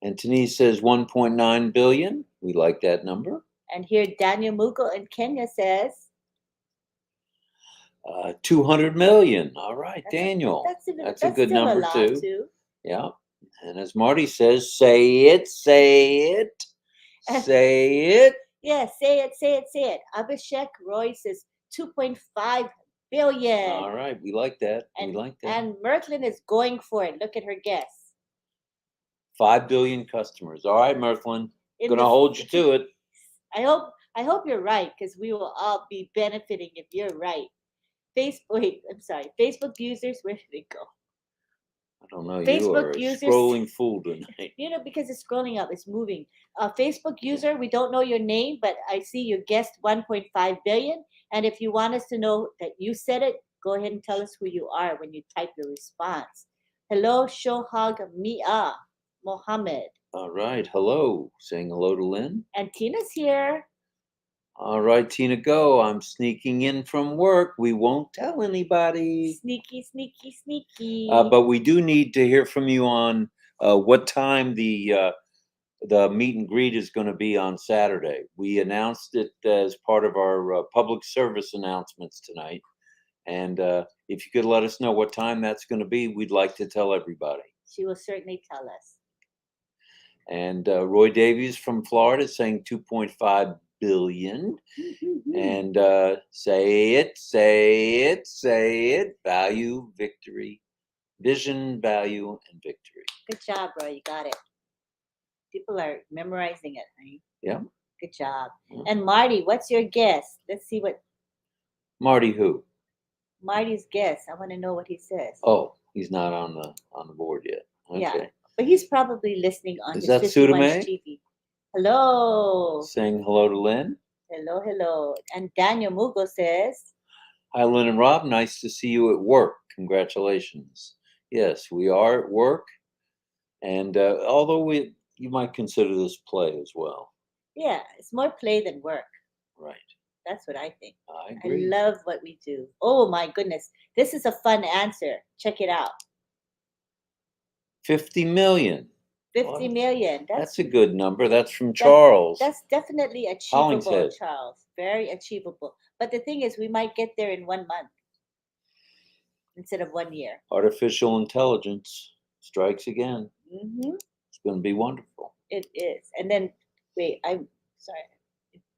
Anthony says 1.9 billion. We like that number. And here, Daniel Mughal in Kenya says 200 million. All right, Daniel. That's a good still number a lot too. Yeah. And as Marty says, say it, say it, say it. Yeah, say it, say it, say it. Abhishek Roy says 2.5 billion. All right, we like that. And, we like that. And Merklin is going for it. Look at her guess. 5 billion customers. All right, Merklin. Gonna hold you to it. I hope you're right, because we will all be benefiting if you're right. Facebook users, where did it go? I don't know. Facebook you are users, a scrolling fool tonight. Because it's scrolling up, it's moving. Facebook user, we don't know your name, but I see you guessed 1.5 billion. And if you want us to know that you said it, go ahead and tell us who you are when you type your response. Hello, Shohag Mia Mohammed. All right. Hello. Saying hello to Lynn. And Tina's here. All right, Tina, go. I'm sneaking in from work. We won't tell anybody. Sneaky, sneaky, sneaky. But we do need to hear from you on what time the meet and greet is going to be on Saturday. We announced it as part of our public service announcements tonight. And if you could let us know what time that's going to be, we'd like to tell everybody. She will certainly tell us. And Roy Davies from Florida is saying 2.5 billion. And say it, say it, say it. Value, victory, vision, value, and victory. Good job, bro. You got it. People are memorizing it, right? Yeah. Good job. Yeah. And Marty, what's your guess? Let's see what. Marty who? Marty's guess. I want to know what he says. Oh, he's not on the board yet. Yeah, Okay. but he's probably listening on Is his that 51 Sudame TV. Hello. saying hello to Lynn? Hello, hello. And Daniel Mugo says, Hi, Lynn and Rob. Nice to see you at work. Congratulations. Yes, we are at work, and although you might consider this play as well. yeah, it's more play than work. Right. That's what I think. I I agree. love what we do. Oh my goodness. This is a fun answer. Check it out. 50 million. 50 Well, million. that's a good number. That's from that's Charles that's definitely achievable, Hollingshead. Charles. Very achievable. But the thing is, we might get there in 1 month instead of 1 year. Artificial intelligence strikes again. Hmm. It's going to be wonderful. It is. And then, wait, I'm sorry.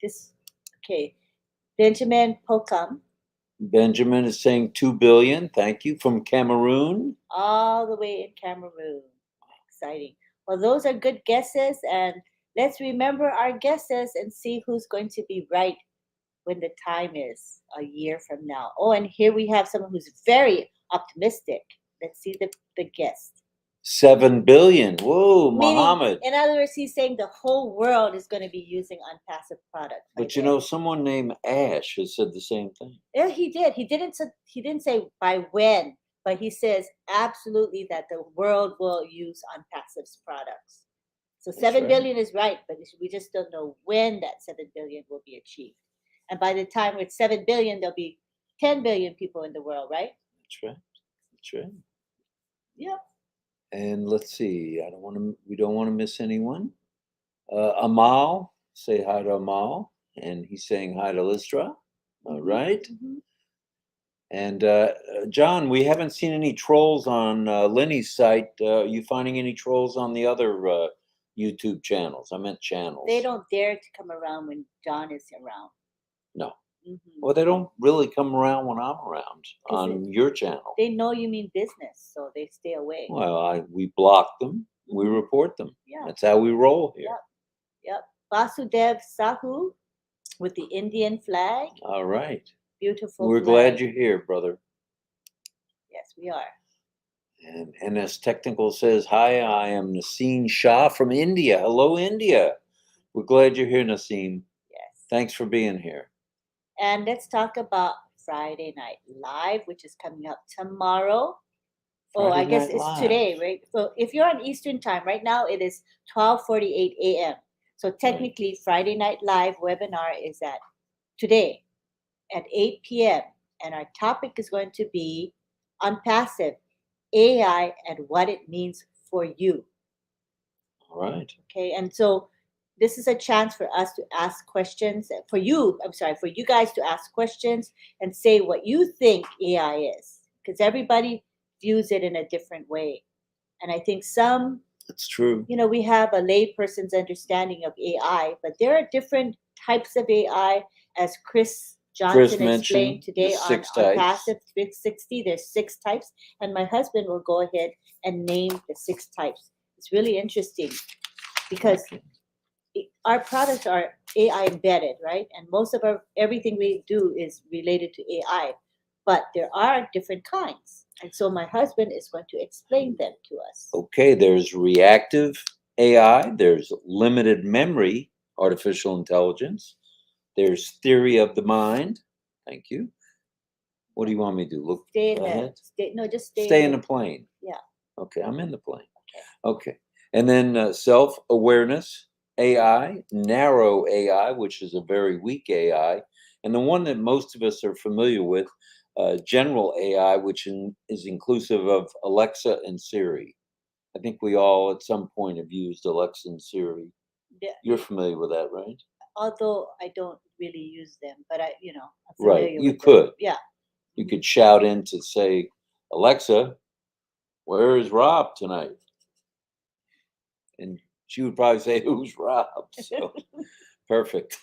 This, okay. Benjamin Pocum, Benjamin is saying 2 billion. Thank you. From Cameroon. all the way in Cameroon. Exciting. Well, those are good guesses. And let's remember our guesses and see who's going to be right when the time is a year from now. Oh, and here we have someone who's very optimistic. Let's see the guest. 7 billion. Whoa, Meaning, Muhammad. in other words, he's saying the whole world is going to be using unpassive products. But you know, someone named Ash has said the same thing. Yeah, he did. He didn't say by when, but he says absolutely that the world will use unpassive products. So That's 7 billion right. is right, but we just don't know when that 7 billion will be achieved. And by the time it's 7 billion, there'll be 10 billion people in the world, right? That's right. That's right. Yep. And let's see. We don't want to miss anyone. Amal, say hi to Amal. And he's saying hi to Listra. All right. Mm-hmm. And John, we haven't seen any trolls on Lenny's site. Are you finding any trolls on the other YouTube channels? I meant channels. They don't dare to come around when John is around. No. Mm-hmm. Well, they don't really come around when I'm around on your channel. They know you mean business, so they stay away. Well, we block them. We report them. Yeah. That's how we roll here. Yep. Yep. Vasudev Sahu with the Indian flag. All right. Beautiful. We're glad you're here, brother. Yes, we are. And NS Technical says, hi, I am Naseem Shah from India. Hello, India. We're glad you're here, Naseem. Yes. Thanks for being here. And let's talk about Friday Night Live, which is coming up tomorrow. I guess it's today, right? So if you're on Eastern time, right now it is 12:48 a.m. So technically, Friday Night Live webinar is at today at 8 p.m. And our topic is going to be unpassive AI and what it means for you. All right. Okay, and so this is a chance for us to ask questions for you. For you guys to ask questions and say what you think AI is, because everybody views it in a different way. And I think that's true. We have a layperson's understanding of AI, but there are different types of AI, as Chris Johnson explained today on Passive 360. There's 6 types, and my husband will go ahead and name the 6 types. It's really interesting because our products are AI embedded, right? And most of everything we do is related to AI, but there are different kinds. And so my husband is going to explain them to us. Okay, there's reactive AI, there's limited memory, artificial intelligence, there's theory of the mind. Thank you. What do you want me to do? Look ahead? Just stay in the plane. Yeah. Okay, I'm in the plane. Okay. And then self-awareness, AI, narrow AI, which is a very weak AI, and the one that most of us are familiar with, general AI, which is inclusive of Alexa and Siri. I think we all at some point have used Alexa and Siri. Yeah. You're familiar with that, right? Although I don't really use them, but I'm right. You with could. them. Yeah. You could shout in to say, Alexa, where is Rob tonight? And she would probably say, who's Rob? So perfect.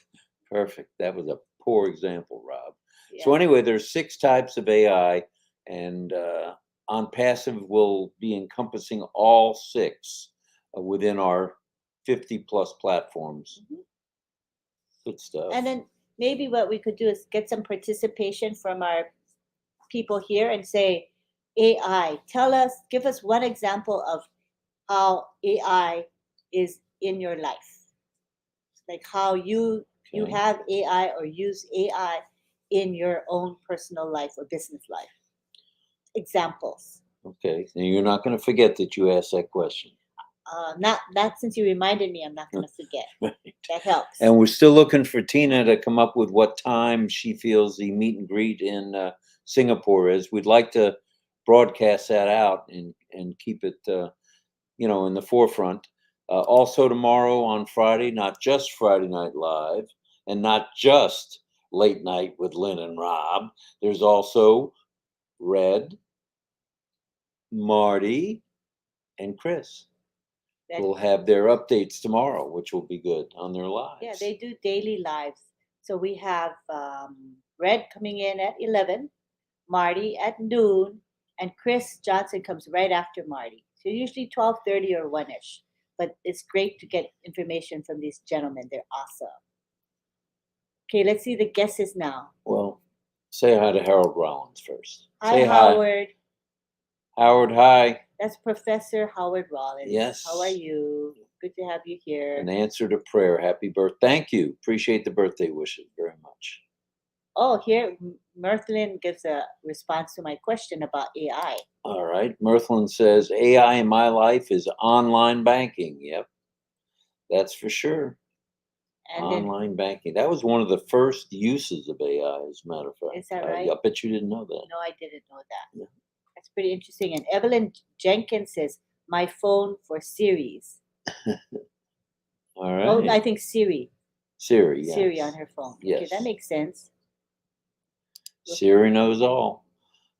That was a poor example, Rob. Yeah. So anyway, there's 6 types of AI, and on passive will be encompassing all 6 within our 50 plus platforms. Mm-hmm. Good stuff. And then maybe what we could do is get some participation from our people here and say, AI, give us one example of how AI is in your life, like how you Okay. have AI or use AI in your own personal life or business life. Examples. Okay. And you're not going to forget that you asked that question. Not since you reminded me, I'm not going to forget. Right. That helps. And we're still looking for Tina to come up with what time she feels the meet and greet in Singapore is. We'd like to broadcast that out and keep it, in the forefront. Also tomorrow on Friday, not just Friday Night Live and not just Late Night with Lynn and Rob. There's also Red, Marty, and Chris. That, Will have their updates tomorrow, which will be good on their lives. yeah, they do daily lives. So we have Red coming in at 11, Marty at noon, and Chris Johnson comes right after Marty. So usually 12:30 or 1ish. But it's great to get information from these gentlemen. They're awesome. Okay, let's see the guesses now. Well, say hi to Harold Rollins first. Hi, Say Howard. Howard, hi. That's Professor Howard Rollins. Yes. How are you? Good to have you here. An answer to prayer. Happy birthday. Thank you. Appreciate the birthday wishes very much. Oh, here, Mirthlin gives a response to my question about AI. All right. Mirthlin says AI in my life is online banking. Yep. That's for sure. And then, Online banking. That was one of the first uses of AI, as a matter of fact. is that right? I bet you didn't know that. No, I didn't know that. Yeah. That's pretty interesting. And Evelyn Jenkins says, my phone for Series. All right. Oh, I think Siri. Siri, yes. Siri on her phone. Okay, Yes. that makes sense. Siri knows all.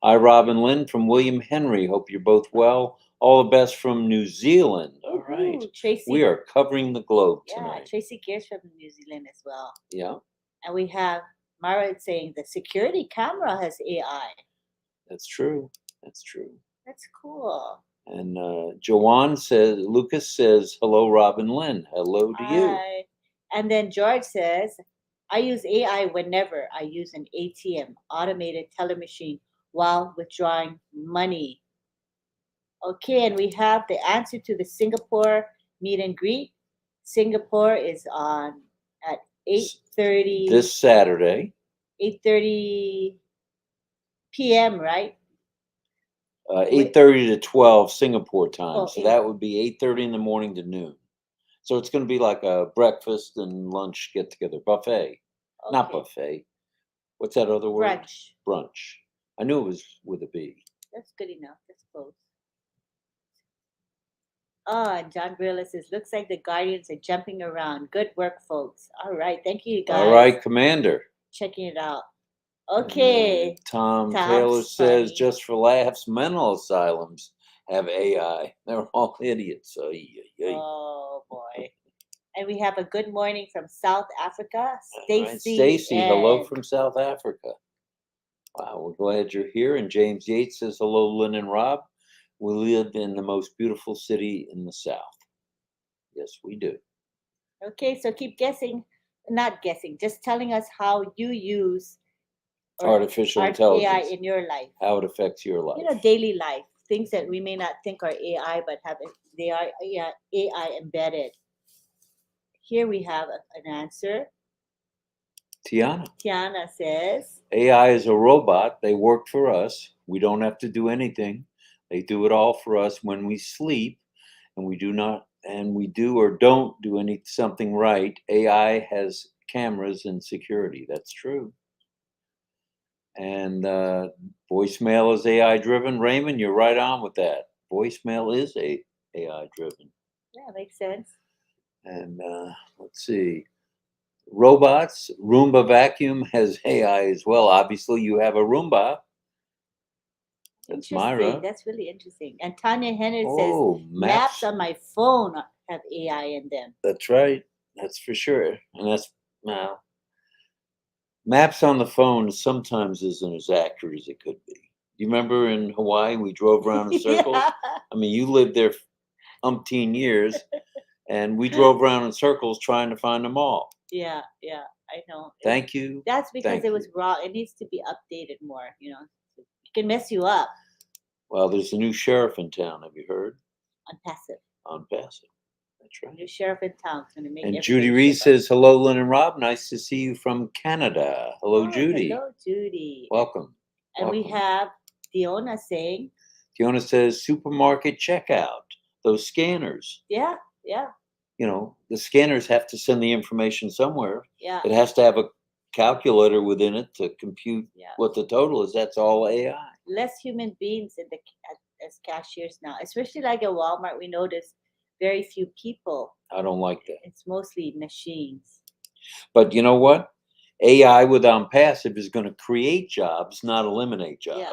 Hi, Robin Lynn from William Henry. Hope you're both well. All the best from New Zealand. All right. Woohoo, Tracy. We are covering the globe Yeah, tonight. Tracy Gears from New Zealand as well. Yeah, And we have Mara saying the security camera has AI. that's true. That's true. That's cool. And Lucas says, hello, Robin Lynn. Hello to you. Hi. And then George says, I use AI whenever I use an ATM, automated teller machine, while withdrawing money. Okay, and we have the answer to the Singapore meet and greet. Singapore is on at 8:30. This Saturday. 8:30 p.m., right? 8:30 to 12 Singapore time. Oh, So that would be 8:30 in the morning to noon. So it's going to be like a breakfast and lunch get together buffet. Not Okay. buffet. What's that other word? Brunch. Brunch. I knew it was with a B. That's good enough. That's close. Oh, and John Brilla says, looks like the Guardians are jumping around. Good work, folks. All right. Thank you, guys. All right, Commander. Checking it out. And, Okay. Tom Tom's Taylor says, funny. just for laughs, mental asylums have AI. They're all idiots. Oh, boy. And we have a good morning from South Africa. All right, Stacy, hello from South Africa. Wow, we're glad you're here. And James Yates says, hello, Lynn and Rob. We live in the most beautiful city in the South. Yes, we do. Okay, so keep guessing. Not guessing, just telling us how you use Artificial intelligence. AI in your life. How it affects your life. Daily life. Things that we may not think are AI, but they are AI embedded. Here we have an answer. Tiana says, AI is a robot. They work for us. We don't have to do anything. They do it all for us when we sleep, and we do or don't do something right. AI has cameras and security. That's true. And voicemail is AI driven. Raymond, you're right on with that. Voicemail is AI driven. Yeah, makes sense. And let's see. Robots, Roomba vacuum has AI as well. Obviously, you have a Roomba. That's Myra. That's really interesting. And Tanya Henry Oh, says, maps on my phone have AI in them. That's right. That's for sure. And that's maps on the phone sometimes isn't as accurate as it could be. You remember in Hawaii we drove around in circles? Yeah. I mean, you lived there umpteen years, and we drove around in circles trying to find them all. Yeah, I know. Thank you. That's because it was raw. It needs to be updated more, to can mess you up Well, there's a new sheriff in town. Have you heard? on passive. On passive. That's right. New sheriff in town is going to make And everybody Judy Reed shiver. says, hello, Lynn and Rob. Nice to see you from Canada. Hello, Oh, Judy. hello, Judy. Welcome. And we welcome. have Fiona saying, Fiona says, supermarket checkout. Those scanners. yeah, yeah, You know, the scanners have to send the information somewhere. yeah, It has to have a calculator within it to compute yeah. what the total is. That's all AI. Less human beings as cashiers now, especially like at Walmart. We notice very few people. I don't like that. It's mostly machines. But you know what? AI with on passive is going to create jobs, not eliminate jobs. Yeah.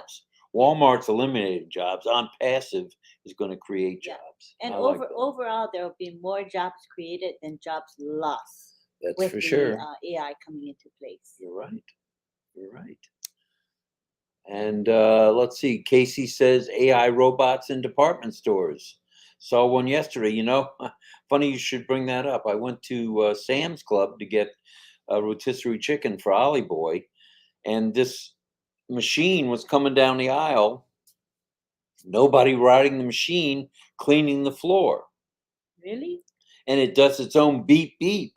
Walmart's eliminating jobs. On passive is going to create Yeah. jobs. And I like that. overall, there will be more jobs created than jobs lost That's with for the sure. AI coming into place. You're right. You're right. And let's see. Casey says AI robots in department stores. Saw one yesterday. You know, funny you should bring that up. I went to Sam's Club to get a rotisserie chicken for Ollie Boy, and this machine was coming down the aisle. Nobody riding the machine, cleaning the floor, Really? and it does its own beep beep,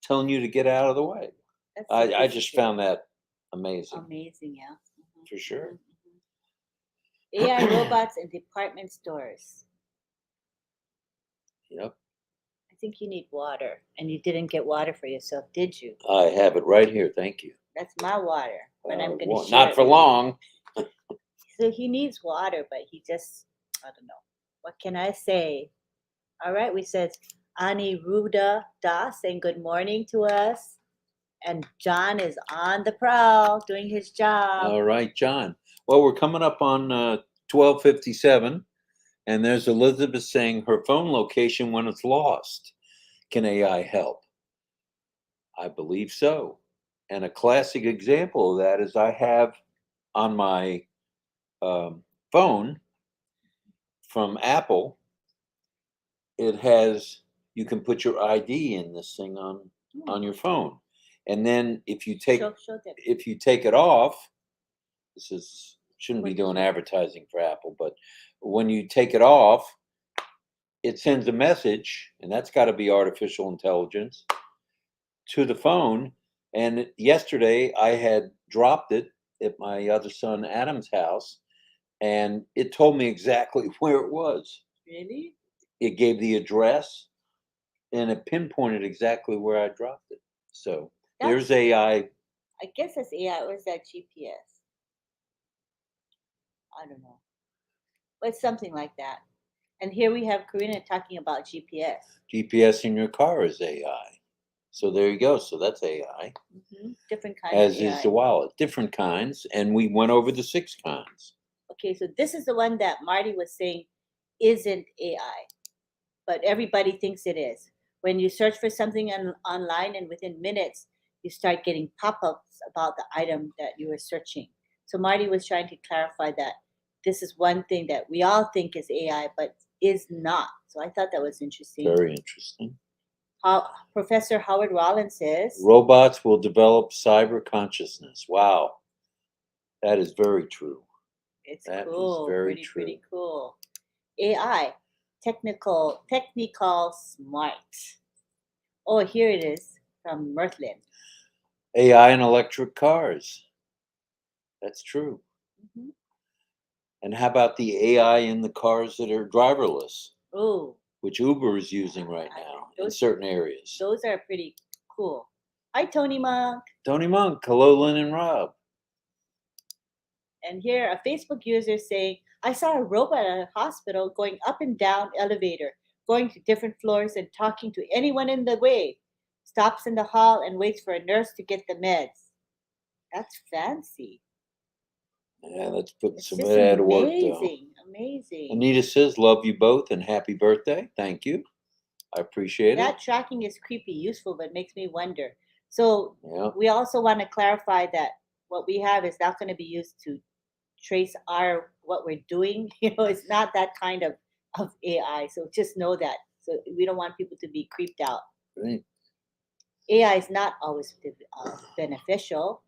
telling you to get out of the way. That's I just sophisticated. found that amazing. Amazing, yeah. Mhm, For sure. mhm, mhm. AI robots in department stores. Yep. I think you need water, and you didn't get water for yourself, did you? I have it right here. Thank you. That's my water, but I'm going to share Not it for with you. long. So he needs water, but he just, I don't know. What can I say? All right, we said Ani Ruda Da saying good morning to us. And John is on the prowl doing his job. All right, John. Well, we're coming up on 12:57, and there's Elizabeth saying her phone location when it's lost. Can AI help? I believe so. And a classic example of that is I have on my phone from Apple, it has, you can put your ID in this thing on your phone. And then if you take Show them. if you take it off, this is shouldn't be What doing is it? advertising for Apple, but when you take it off, it sends a message, and that's got to be artificial intelligence to the phone. And yesterday I had dropped it at my other son Adam's house, and it told me exactly where it was. Really? It gave the address, and it pinpointed exactly where I dropped it. So there's That's, AI. I guess that's AI, or is that GPS? I don't know. But it's something like that. And here we have Karina talking about GPS. GPS in your car is AI. So there you go. So that's AI. Different kind As of AI. is the wallet. Different kinds. And we went over the 6 kinds. Okay, so this is the one that Marty was saying isn't AI, but everybody thinks it is. When you search for something online and within minutes, you start getting pop ups about the item that you were searching. So Marty was trying to clarify that this is one thing that we all think is AI, but is not. So I thought that was interesting. Very interesting. Professor Howard Rollins says Robots will develop cyber consciousness. Wow. That is very true. it's That is cool, very pretty true. cool. AI, technical smart. Oh, here it is from Mirthlin. AI in electric cars. That's true. Mhm. And how about the AI in the cars that are driverless, Oh, which Uber is using right now in certain areas? those are pretty cool. Hi, Tony Monk. Tony Monk, hello, Lynn and Rob. And here, a Facebook user saying, I saw a robot at a hospital going up and down elevator, going to different floors and talking to anyone in the way. Stops in the hall and waits for a nurse to get the meds. That's fancy. Yeah, let's put It's some just of that to work, though. amazing, amazing. Anita says, love you both and happy birthday. Thank you. I appreciate That it. tracking is creepy, useful, but makes me wonder. So Yeah. we also want to clarify that what we have is not going to be used to trace what we're doing. It's not that kind of AI. So just know that. So we don't want people to be creeped out. Right. AI is not always beneficial.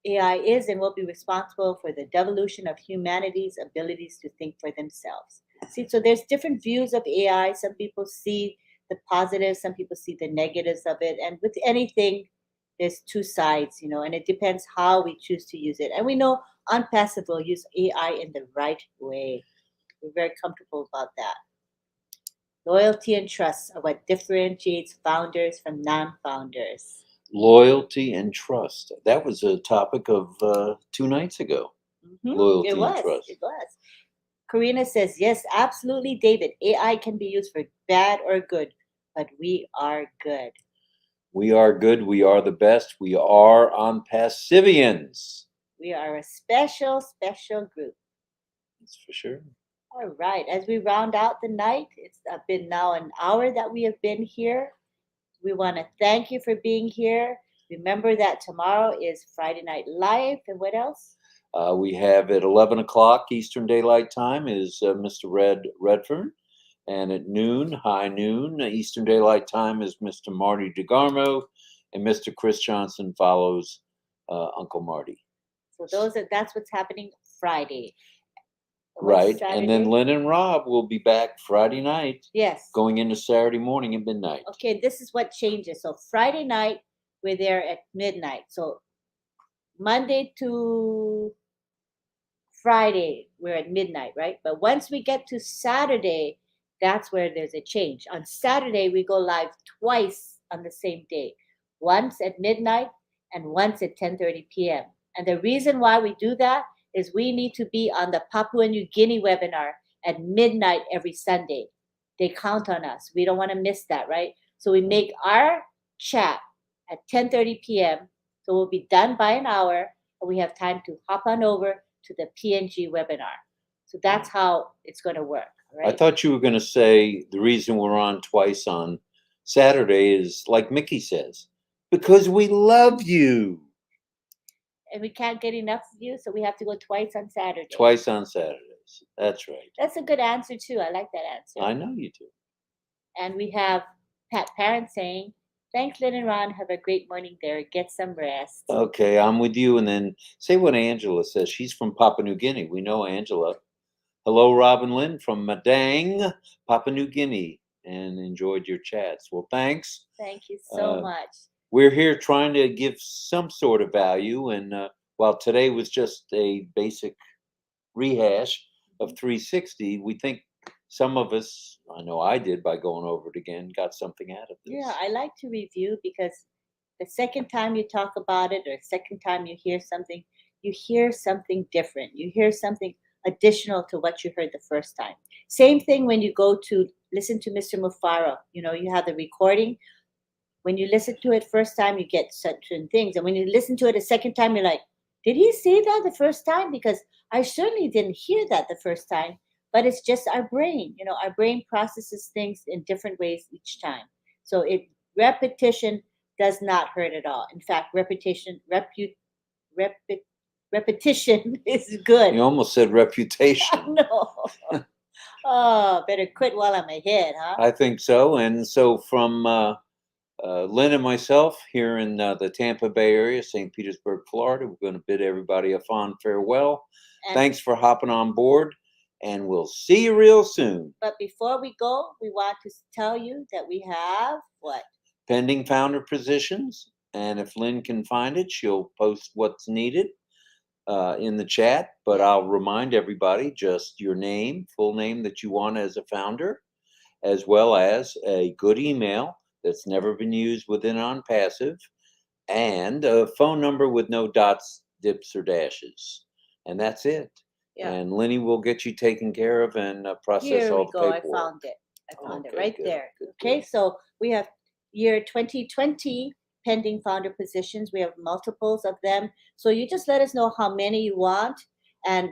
AI is and will be responsible for the devolution of humanity's abilities to think for themselves. See, so there's different views of AI. Some people see the positives, some people see the negatives of it. And with anything, there's two sides, and it depends how we choose to use it. And we know Unpassive will use AI in the right way. We're very comfortable about that. Loyalty and trust are what differentiates founders from non-founders. Loyalty and trust. That was a topic of 2 nights ago. It Loyalty and was. trust. It was. Karina says, yes, absolutely, David. AI can be used for bad or good, but we are good. We are good. We are the best. We are on Passivians. We are a special, special group. That's for sure. All right. As we round out the night, it's been now an hour that we have been here. We want to thank you for being here. Remember that tomorrow is Friday Night Live. And what else? We have at 11 o'clock Eastern Daylight Time is Mr. Redfern. And at noon, high noon, Eastern Daylight Time is Mr. Marty DeGarmo. And Mr. Chris Johnson follows Uncle Marty. So that's what's happening Friday. Right. And then Lynn and Rob will be back Friday night. Yes. Going into Saturday morning at midnight. Okay, this is what changes. So Friday night, we're there at midnight. So Monday to Friday, we're at midnight, right? But once we get to Saturday, that's where there's a change. On Saturday, we go live twice on the same day, once at midnight and once at 10:30 p.m. And the reason why we do that is we need to be on the Papua New Guinea webinar at midnight every Sunday. They count on us. We don't want to miss that, right? So we make our chat at 10:30 p.m. So we'll be done by an hour, and we have time to hop on over to the PNG webinar. So that's how it's going to work. Right? I thought you were going to say the reason we're on twice on Saturday is like Mickey says, because we love you. And we can't get enough of you, so we have to go twice on Saturday. Twice on Saturdays. That's right. That's a good answer, too. I like that answer. I know you do. And we have Pat Parent saying, thanks, Lynn and Ron. Have a great morning there. Get some rest. Okay, I'm with you. And then say what Angela says. She's from Papua New Guinea. We know Angela. Hello, Rob and Lynn from Madang, Papua New Guinea, and enjoyed your chats. Well, thanks. Thank you so much. We're here trying to give some sort of value. And while today was just a basic rehash of 360, we think some of us, I know I did by going over it again, got something out of this. Yeah, I like to review because the second time you talk about it or second time you hear something different. You hear something additional to what you heard the first time. Same thing when you go to listen to Mr. Mufaro. You have the recording. When you listen to it first time, you get certain things. And when you listen to it a second time, you're like, did he say that the first time? Because I certainly didn't hear that the first time. But it's just our brain. Our brain processes things in different ways each time. So repetition does not hurt at all. In fact, repetition is good. You almost said reputation. No. Oh, better quit while I'm ahead, huh? I think so. And so from Lynn and myself here in the Tampa Bay area, St. Petersburg, Florida, we're going to bid everybody a fond farewell. And thanks for hopping on board, and we'll see you real soon. But before we go, we want to tell you that we have what? Pending founder positions. And if Lynn can find it, she'll post what's needed in the chat. But I'll remind everybody just your name, full name that you want as a founder, as well as a good email that's never been used within OnPassive, and a phone number with no dots, dips, or dashes. And that's it. Yeah. And Lenny will get you taken care of and process all the paperwork. I found it. I found it right there. Good. So we have year 2020 pending founder positions. We have multiples of them. So you just let us know how many you want and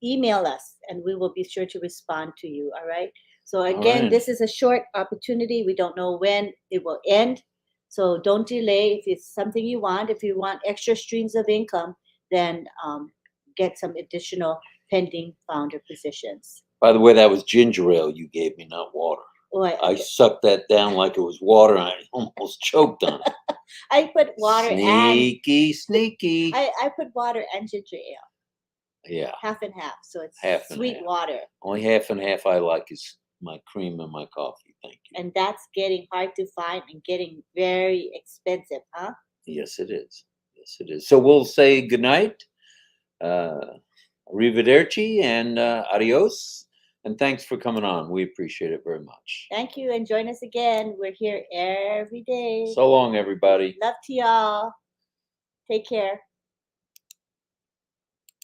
email us, and we will be sure to respond to you. All right. So again, This is a short opportunity. We don't know when it will end. So don't delay. If it's something you want, if you want extra streams of income, then get some additional pending founder positions. By the way, that was ginger ale you gave me, not water. Oh, I sucked that down like it was water, and I almost choked on it. I put water Sneaky, sneaky. I put water and ginger ale, Yeah, half and half, so it's half and sweet half. water. Only half and half I like is my cream and my coffee. Thank you. And that's getting hard to find and getting very expensive, huh? Yes, it is. Yes, it is. So we'll say goodnight, arrivederci, and adios. And thanks for coming on. We appreciate it very much. Thank you, and join us again. We're here every day. So long, everybody. Love to y'all. Take care.